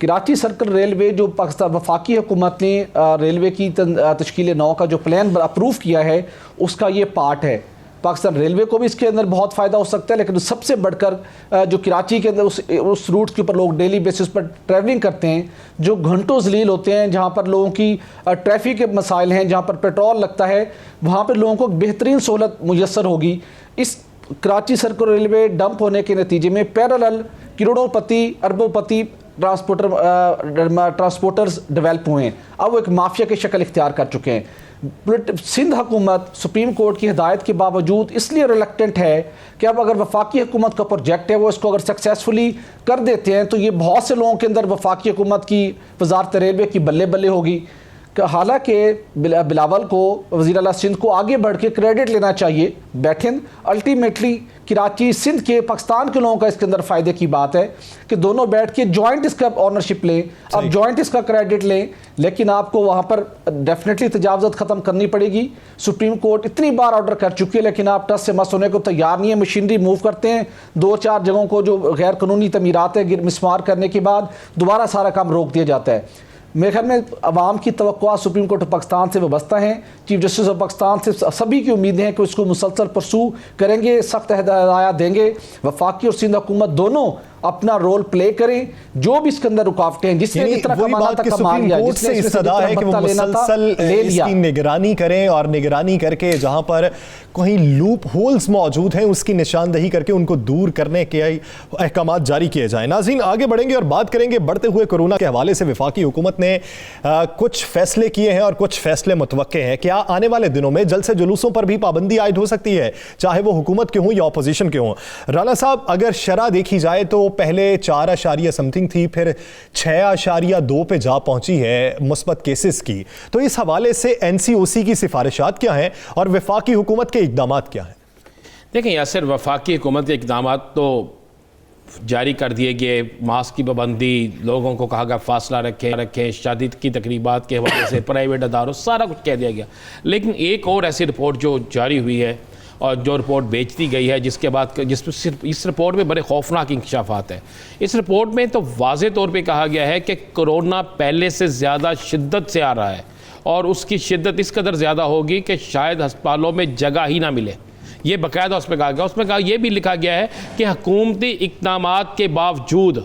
कराची सर्कल रेलवे जो पाकिस्तान वफाकी हुकूमत ने रेलवे की तश्कील 9 का जो प्लान अप्रूव किया है उसका ये पार्ट है। पाकिस्तान रेलवे को भी इसके अंदर बहुत फ़ायदा हो सकता है, लेकिन सबसे बढ़कर जो कराची के अंदर उस रूट के ऊपर लोग डेली बेसिस पर ट्रैवलिंग करते हैं, जो घंटों जलील होते हैं, जहाँ पर लोगों की ट्रैफिक के मसाइल हैं, जहाँ पर पेट्रोल लगता है, वहाँ पर लोगों को बेहतरीन सहूलत मुयसर होगी। इस कराची सर्कुलर रेलवे डंप होने के नतीजे में पैरेलल करोड़ोंपति अरबोंपति ट्रांसपोर्टर्स डेवलप हुए हैं। अब वो एक माफिया की शक्ल इख्तियार कर चुके हैं। सिंध हुकूमत सुप्रीम कोर्ट की हिदायत के बावजूद इसलिए रिलक्टेंट है कि अब अगर वफाकी हुकूमत का प्रोजेक्ट है वो इसको अगर सक्सेसफुली कर देते हैं तो ये बहुत से लोगों के अंदर वफाकी हुकूमत की वजारत रेलवे की बल्ले बल्ले होगी। हालांकि बिलावल को वज़ीर आला सिंध को आगे बढ़ के क्रेडिट लेना चाहिए, बैठें अल्टीमेटली कराची सिंध के पाकिस्तान के लोगों का इसके अंदर फ़ायदे की बात है कि दोनों बैठ के जॉइंट इसका ऑनरशिप लें, अब जॉइंट इसका क्रेडिट लें, लेकिन आपको वहाँ पर डेफिनेटली तजावज़त ख़त्म करनी पड़ेगी। सुप्रीम कोर्ट इतनी बार ऑर्डर कर चुकी है लेकिन आप टस से मस होने को तैयार नहीं है। मशीनरी मूव करते हैं, 2-4 जगहों को जो गैर कानूनी तमीरात है मिसमार करने के बाद दोबारा सारा काम रोक दिया जाता है। मेरे ख्याल में अवाम की तवक्कुआत सुप्रीम कोर्ट ऑफ पाकिस्तान से वाबस्ता हैं। चीफ जस्टिस ऑफ पाकिस्तान से सभी की उम्मीदें हैं कि उसको मुसलसल परसू करेंगे, सख्त हिदायत देंगे। वफाकी और सिंध हुकूमत दोनों अपना रोल प्ले करें। जो भी इसके अंदर रुकावटें हैं, जिसने जितना कमाना था कमा लिया, जिसने इसकी निगरानी करें और निगरानी करके जहां पर कहीं लूप होल्स मौजूद हैं उसकी निशानदही करके उनको दूर करने के अहकाम जारी किए जाएं। नाज़रीन, आगे बढ़ेंगे और बात करेंगे बढ़ते हुए कोरोना के हवाले से वफाकी हुकूमत ने कुछ फैसले किए हैं और कुछ फैसले मुतवक्के हैं। क्या आने वाले दिनों में जलसे जुलूसों पर भी पाबंदी आयद हो सकती है, चाहे वो हुकूमत के हों या अपोजिशन के हों? राना साहब, अगर शरह देखी जाए तो पहले 4 समथिंग थी, फिर 6.2 पे जा पहुंची है मुस्बत केसेस की। तो इस हवाले से NCOC की सिफारिशात क्या हैं और वफाकी हुकूमत के इक़दामात क्या हैं? देखें यासिर, वफाकी हुकूमत के इक़दामात तो जारी कर दिए गए। मास्क की पाबंदी, लोगों को कहा गया फासला रखें, शादी की तकरीबात के हवाले से प्राइवेट अदारों, सारा कुछ कह दिया गया। लेकिन एक और ऐसी रिपोर्ट जो जारी हुई है और जो रिपोर्ट बेच दी गई है, जिसके बाद इस रिपोर्ट में बड़े खौफनाक इंकशाफात हैं। इस रिपोर्ट में तो वाज़े तौर पे कहा गया है कि कोरोना पहले से ज़्यादा शिद्दत से आ रहा है और उसकी शिद्दत इस कदर ज़्यादा होगी कि शायद अस्पतालों में जगह ही ना मिले। ये बाकायदा उसमें कहा गया। उसमें यह भी लिखा गया है कि हुकूमती इक़दामात के बावजूद,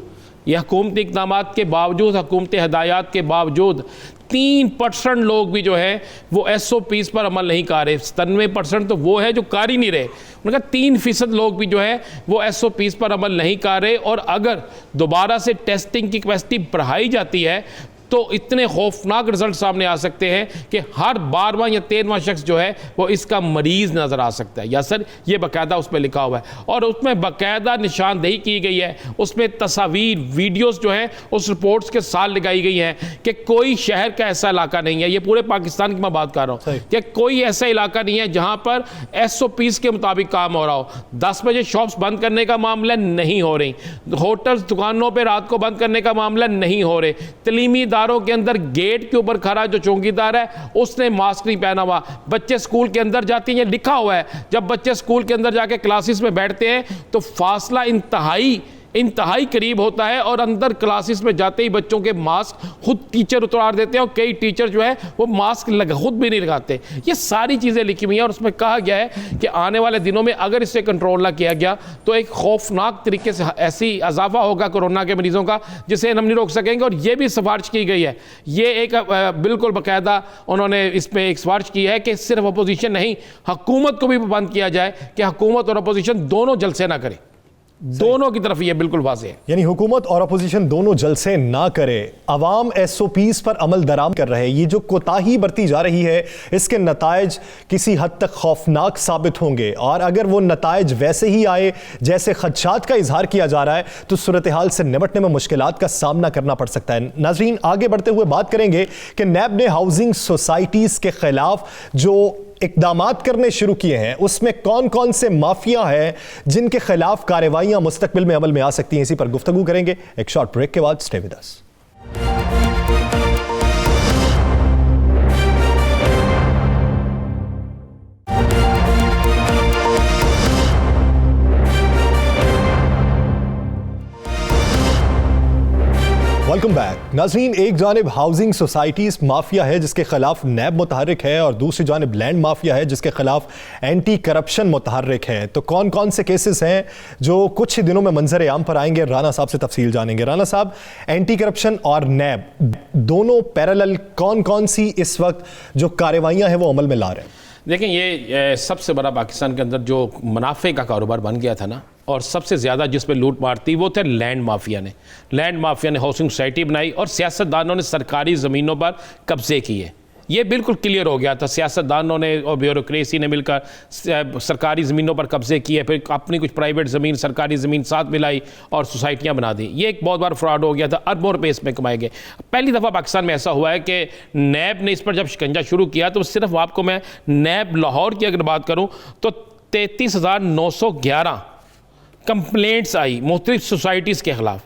हुकूमती इक़दामात के बावजूद, हुकूमती हदायत के बावजूद 3% लोग भी जो है वो SOPs पर अमल नहीं कर रहे। 97% तो वो है जो कर ही नहीं रहे। उनका 3% लोग भी जो है वो SOPs पर अमल नहीं कर रहे। और अगर दोबारा से टेस्टिंग की कैपेसिटी बढ़ाई जाती है तो इतने खौफनाक रिजल्ट सामने आ सकते हैं कि हर 12वां या 13वां शख्स जो है वो इसका मरीज़ नज़र आ सकता है। या सर, ये बाकायदा उसमें लिखा हुआ है और उसमें बाकायदा निशानदेही की गई है। उसमें तस्वीर, वीडियोस जो है उस रिपोर्ट्स के साथ लगाई गई हैं कि कोई शहर का ऐसा इलाका नहीं है, ये पूरे पाकिस्तान की मैं बात कर रहा हूँ, कि कोई ऐसा इलाका नहीं है जहाँ पर SOPs के मुताबिक काम हो रहा हो। 10 बजे शॉप्स बंद करने का मामला नहीं हो रही, होटल्स, दुकानों पर रात को बंद करने का मामला नहीं हो रहे, तलीमी के अंदर गेट के ऊपर खड़ा जो चौकीदार है उसने मास्क नहीं पहना हुआ, बच्चे स्कूल के अंदर जाते हैं, ये लिखा हुआ है, जब बच्चे स्कूल के अंदर जाके क्लासेस में बैठते हैं तो फासला इंतहाई करीब होता है और अंदर क्लासेस में जाते ही बच्चों के मास्क खुद टीचर उतार देते हैं और कई टीचर जो है वो मास्क खुद भी नहीं लगाते। ये सारी चीज़ें लिखी हुई हैं और उसमें कहा गया है कि आने वाले दिनों में अगर इससे कंट्रोल ना किया गया तो एक खौफनाक तरीके से ऐसी इजाफा होगा कोरोना के मरीजों का जिसे हम नहीं रोक सकेंगे। और ये भी सिफारिश की गई है, ये एक बिल्कुल बाकायदा उन्होंने इसमें एक सिफारिश की है कि सिर्फ अपोजिशन नहीं, हुकूमत को भी बंद किया जाए कि हुकूमत और अपोजिशन दोनों जलसे ना करें। दोनों की तरफ ये बिल्कुल वाज़ेह है। यानी हुकूमत और अपोजिशन दोनों जलसे ना करे, अवाम SOPs पर अमल दराम कर रहे, ये जो कोताही बरती जा रही है इसके नताइज किसी हद तक खौफनाक साबित होंगे। और अगर वो नताइज वैसे ही आए जैसे खदशात का इजहार किया जा रहा है तो सूरत हाल से निपटने में मुश्किलात का सामना करना पड़ सकता है। नाज़रीन, आगे बढ़ते हुए बात करेंगे कि नैब ने हाउसिंग सोसाइटीज़ के खिलाफ जो इकदामात करने शुरू किए हैं उसमें कौन कौन से माफिया हैं जिनके खिलाफ कार्रवाइयां मुस्तकबिल में अमल में आ सकती हैं, इसी पर गुफ्तगू करेंगे एक शॉर्ट ब्रेक के बाद। Stay with us. Welcome back. नाज़रीन, एक जानिब हाउसिंग सोसाइटीज़ माफिया है जिसके खिलाफ नैब मुतहर्रिक है और दूसरी जानिब लैंड माफिया है जिसके खिलाफ एंटी करप्शन मुतहर्रिक है। तो कौन कौन से केसेस हैं जो कुछ ही दिनों में मंजर आम पर आएंगे, राना साहब से तफसील जानेंगे। राना साहब, एंटी करप्शन और नैब दोनों पैरेलल कौन कौन सी इस वक्त जो कार्रवाइयाँ हैं वो अमल में ला रहे हैं? देखें, ये सबसे बड़ा पाकिस्तान के अंदर जो मुनाफे का कारोबार बन गया था ना, और सबसे ज़्यादा जिस पे लूट मार थी वो थे लैंड माफिया ने। लैंड माफिया ने हाउसिंग सोसाइटी बनाई और सियासतदानों ने सरकारी ज़मीनों पर कब्जे किए। ये बिल्कुल क्लियर हो गया था। सियासतदानों ने और ब्यूरोक्रेसी ने मिलकर सरकारी ज़मीनों पर कब्जे किए, फिर अपनी कुछ प्राइवेट ज़मीन, सरकारी ज़मीन साथ मिलाई और सोसाइटियाँ बना दी। ये एक बहुत बार फ्रॉड हो गया था, अरबों रुपये इसमें कमाए गए। पहली दफ़ा पाकिस्तान में ऐसा हुआ है कि नैब ने इस पर जब शिकंजा शुरू किया तो सिर्फ आपको मैं नैब लाहौर की अगर बात करूँ तो 33,911 कंप्लेंट्स आई मुख्तलिफ सोसाइटीज़ के ख़िलाफ़,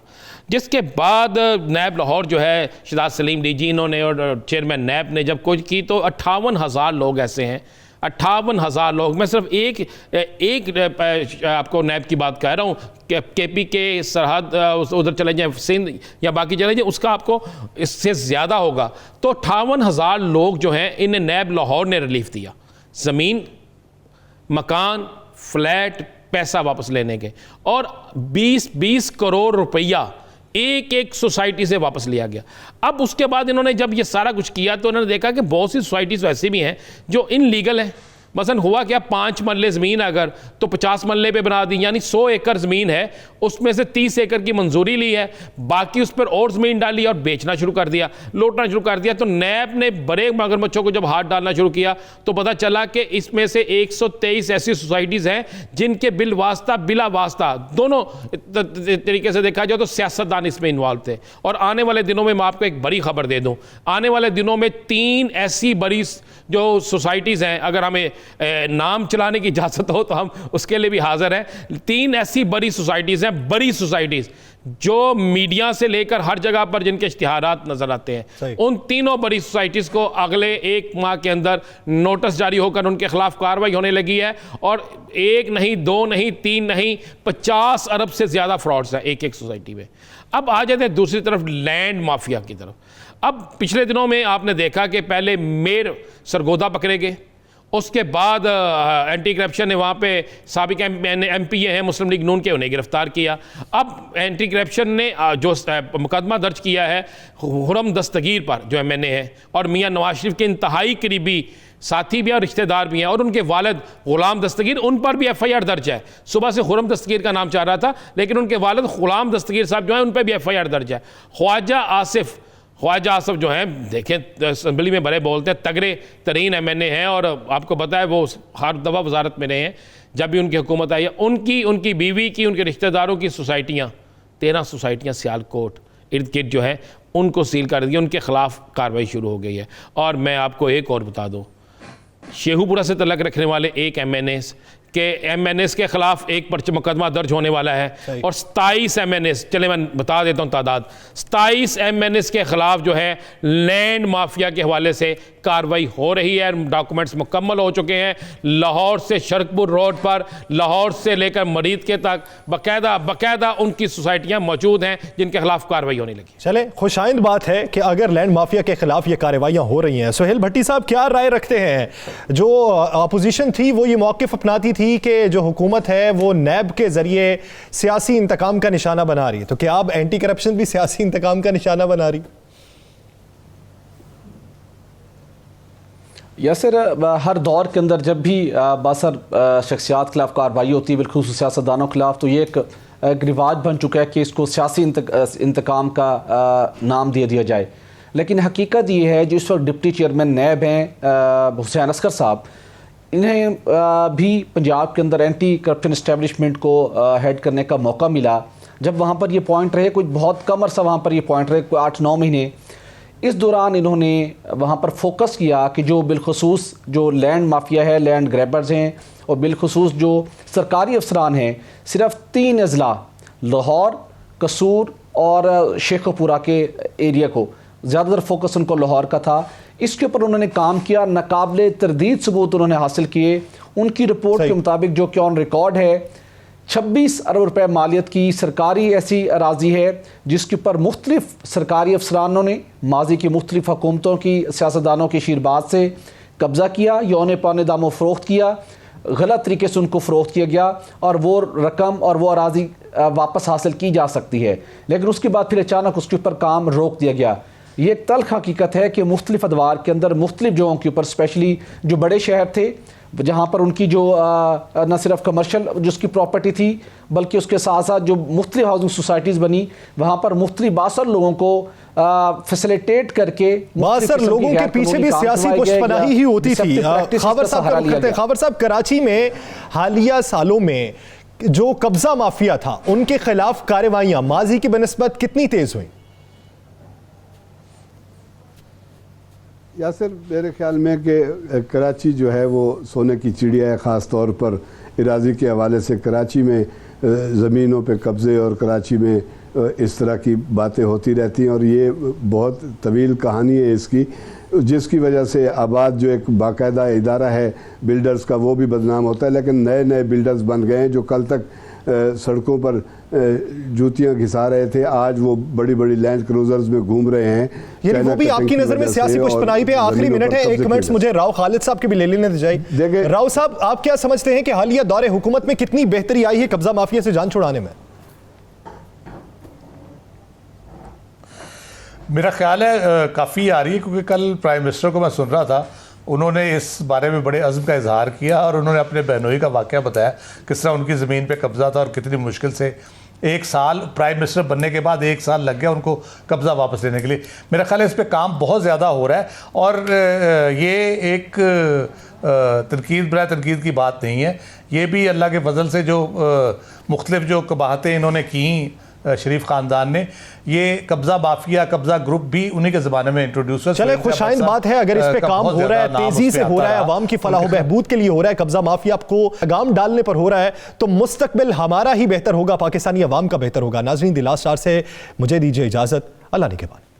जिसके बाद नैब लाहौर जो है शहजाद सलीम DG इन्होंने और चेयरमैन नैब ने जब कुछ की तो 58,000 लोग ऐसे हैं, 58,000 लोग। मैं सिर्फ एक आपको नैब की बात कह रहा हूँ कि KP के सरहद उधर चले जाएँ, सिंध या बाकी चले जाएँ, उसका आपको इससे ज़्यादा होगा। तो 58,000 लोग जो हैं इन्हें नैब लाहौर ने रिलीफ दिया, ज़मीन, मकान, फ्लैट, पैसा वापस लेने के, और 20 करोड़ रुपया एक एक सोसाइटी से वापस लिया गया। अब उसके बाद इन्होंने जब ये सारा कुछ किया तो इन्होंने देखा कि बहुत सी सोसाइटीज़ वैसे भी हैं जो इनलीगल हैं। मसलन हुआ क्या, 5 मरले ज़मीन अगर तो 50 मरले पे बना दी, यानी 100 एकड़ ज़मीन है, उसमें से 30 एकड़ की मंजूरी ली है, बाकी उस पर और ज़मीन डाली और बेचना शुरू कर दिया, लौटना शुरू कर दिया। तो नैब ने बड़े मगरमच्छों को जब हाथ डालना शुरू किया तो पता चला कि इसमें से 123 ऐसी सोसाइटीज़ हैं जिनके बिल वास्ता बिला वास्ता दोनों तरीके से देखा जाए तो सियासतदान इसमें इन्वॉल्व थे। और आने वाले दिनों में मैं आपको एक बड़ी खबर दे दूँ, आने वाले दिनों में 3 ऐसी बड़ी जो सोसाइटीज़ हैं, अगर हमें नाम चलाने की इजाज़त हो तो हम उसके लिए भी हाजिर हैं। 3 ऐसी बड़ी सोसाइटीज़ हैं, बड़ी सोसाइटीज़ जो मीडिया से लेकर हर जगह पर जिनके इश्तिहारात नजर आते हैं। उन तीनों बड़ी सोसाइटीज़ को अगले 1 माह के अंदर नोटिस जारी होकर उनके खिलाफ कार्रवाई होने लगी है। और 1 नहीं, 2 नहीं, 3 नहीं, 50 अरब से ज़्यादा फ्रॉड्स हैं एक एक सोसाइटी में। अब आ जाते हैं दूसरी तरफ लैंड माफिया की तरफ। अब पिछले दिनों में आपने देखा कि पहले मेयर सरगोदा पकड़े गए, उसके बाद एंटी करप्शन ने वहाँ पे साबिक MPA हैं मुस्लिम लीग नून के, उन्हें गिरफ्तार किया। अब एंटी करप्शन ने जो मुकदमा दर्ज किया है खुरम दस्तगीर पर जो MNA है और मियाँ नवाज शरीफ के इंतहाई करीबी साथी भी हैं और रिश्तेदार भी हैं, और उनके वालिद गुलाम दस्तगीर, उन पर भी FIR दर्ज है। सुबह से खुरम दस्तगीर का नाम चाह रहा था लेकिन उनके वालिद गुलाम दस्तगीर साहब जो हैं उन पर भी FIR दर्ज है। ख्वाजा आसिफ जो हैं, देखें असम्बली में बड़े बोलते हैं, तगड़े तरीन MNA हैं और आपको पता है वो हर दफ़ा वजारत में रहे हैं जब भी उनकी हुकूमत आई है। उनकी बीवी की, उनके रिश्तेदारों की सोसाइटियाँ, 13 सोसाइटियाँ सियालकोट इर्द गिर्द जो है उनको सील कर दी, उनके खिलाफ कार्रवाई शुरू हो गई है। और मैं आपको एक और बता दूँ, शेखुपुरा से तल्लक रखने वाले एक MNAs के खिलाफ एक मुकदमा दर्ज होने वाला है और 27 MNAs, चले मैं बता देता हूँ तादाद, 27 MNAs के खिलाफ जो है लैंड माफिया के हवाले से कार्रवाई हो रही है। डॉक्यूमेंट्स मुकम्मल हो चुके हैं। लाहौर से शरकपुर रोड पर, लाहौर से लेकर मरीद के तक बाकायदा उनकी सोसाइटियाँ मौजूद हैं जिनके खिलाफ कार्रवाई होने लगी। चले, खुशाइंद बात है कि अगर लैंड माफिया के खिलाफ ये कार्रवाइयाँ हो रही हैं, सुहेल भट्टी साहब क्या राय रखते हैं? जो अपोजिशन थी वो ये मौक़िफ़ अपनाती थी कि जो हुकूमत है वो नैब के जरिए सियासी इंतकाम का निशाना बना रही है, तो क्या अब एंटी करप्शन भी सियासी इंतकाम का निशाना बना रही? यासिर, हर दौर के अंदर जब भी बासर शख्सियात के खिलाफ कार्रवाई होती है, बिल्कुल सियासतदानों के खिलाफ, तो ये एक एक रिवाज बन चुका है कि इसको सियासी इंतकाम का नाम दे दिया जाए। लेकिन हकीकत ये है जो इस वक्त डिप्टी चेयरमैन नैब हैं हुसैन असगर साहब, इन्हें भी पंजाब के अंदर एंटी करप्शन इस्टेब्लिशमेंट को हेड करने का मौका मिला। जब वहाँ पर ये पॉइंट रहे, कुछ बहुत कम अरसा वहाँ पर ये पॉइंट रहे, 8-9 महीने, इस दौरान इन्होंने वहाँ पर फोकस किया कि जो बिलखुसूस जो लैंड माफिया है, लैंड ग्रैबर्स हैं, और बिलखुसूस जो सरकारी अफसरान हैं, सिर्फ 3 अजला लाहौर, कसूर और शेखोपुरा के एरिया को, ज़्यादातर फोकस उनको लाहौर का था, इसके ऊपर उन्होंने काम किया। नाकाबिले तरदीद सबूत उन्होंने हासिल किए। उनकी रिपोर्ट के मुताबिक जो कि ऑन रिकॉर्ड है, 26 अरब रुपए मालियत की सरकारी ऐसी अराजी है जिसके ऊपर मुख्तलिफ सरकारी अफसरानों ने माजी की मुख्तलिफ हुकूमतों की सियासतदानों की शीरबाज से कब्ज़ा किया, यौने पौने दामों फ़रोख्त किया, गलत तरीके से उनको फ़रोख्त किया गया और वो रकम और वो अराजी वापस हासिल की जा सकती है। लेकिन उसके बाद फिर अचानक उसके ऊपर काम रोक दिया गया। ये एक तल्ख हकीकत है कि मुख्तलिफ अदवार के अंदर मुख्तलिफ जगहों के ऊपर, स्पेशली जो बड़े शहर थे जहाँ पर उनकी जो न सिर्फ कमर्शल जिसकी प्रॉपर्टी थी बल्कि उसके साथ साथ जो मुख्तलिफ हाउसिंग सोसाइटीज़ बनी, वहाँ पर मुख्तलिफ बासर लोगों को फैसिलिटेट करके बासर लोगों के पीछे भी सियासी पुष्पनाही ही होती थी। खावर साहब, कराची में हालिया सालों में जो कब्जा माफिया था उनके खिलाफ कार्रवाइयाँ माजी की बनिस्बत कितनी तेज हुई? यासिर, मेरे ख्याल में कि कराची जो है वो सोने की चिड़िया है। ख़ास तौर पर इराज़ी के हवाले से कराची में ज़मीनों पे कब्ज़े और कराची में इस तरह की बातें होती रहती हैं और ये बहुत तवील कहानी है इसकी, जिसकी वजह से आबाद जो एक बाकायदा इदारा है बिल्डर्स का वो भी बदनाम होता है। लेकिन नए नए बिल्डर्स बन गए हैं जो कल तक सड़कों पर जूतियां घिसा रहे थे, आज वो बड़ी बड़ी लैंड क्रूजर्स में घूम रहे हैं। यानी वो भी आपकी नजर में सियासी पुष्पनाही पे? आखिरी मिनट है, 1 मिनट मुझे राव खालिद साहब के भी ले लेने दीजिए। राव साहब, आप क्या समझते हैं कि हालिया दौरे हुकूमत में कितनी बेहतरी आई है कब्जा माफिया से जान छुड़ाने में? मेरा ख्याल है काफ़ी आ रही है, क्योंकि कल प्राइम मिनिस्टर को मैं सुन रहा था, उन्होंने इस बारे में बड़े अज़्म का इजहार किया और उन्होंने अपने बहनोई का वाक़या बताया किस तरह उनकी ज़मीन पे कब्ज़ा था और कितनी मुश्किल से 1 साल प्राइम मिनिस्टर बनने के बाद 1 साल लग गया उनको कब्ज़ा वापस लेने के लिए। मेरा ख्याल है इस पे काम बहुत ज़्यादा हो रहा है और ये एक तनकीद बराए तनकीद की बात नहीं है। ये भी अल्लाह के फजल से जो मुख्तलिफ जो कबाहतें इन्होंने की शरीफ ख़ानदान ने, ये कब्ज़ा माफिया, कब्ज़ा ग्रुप भी उन्हीं के ज़माने में इंट्रोड्यूस हुआ। चले, खुशाइंद बात है अगर इस पे काम हो रहा है, तेजी से हो रहा है, अवाम की फलाह बहबूद के लिए हो रहा है, कब्ज़ा माफिया को लगाम डालने पर हो रहा है, तो मुस्तकबिल हमारा ही बेहतर होगा, पाकिस्तानी अवाम का बेहतर होगा। नाज़रीन, द लास्ट आवर से मुझे दीजिए इजाज़त। अल्लाह ने के बाद।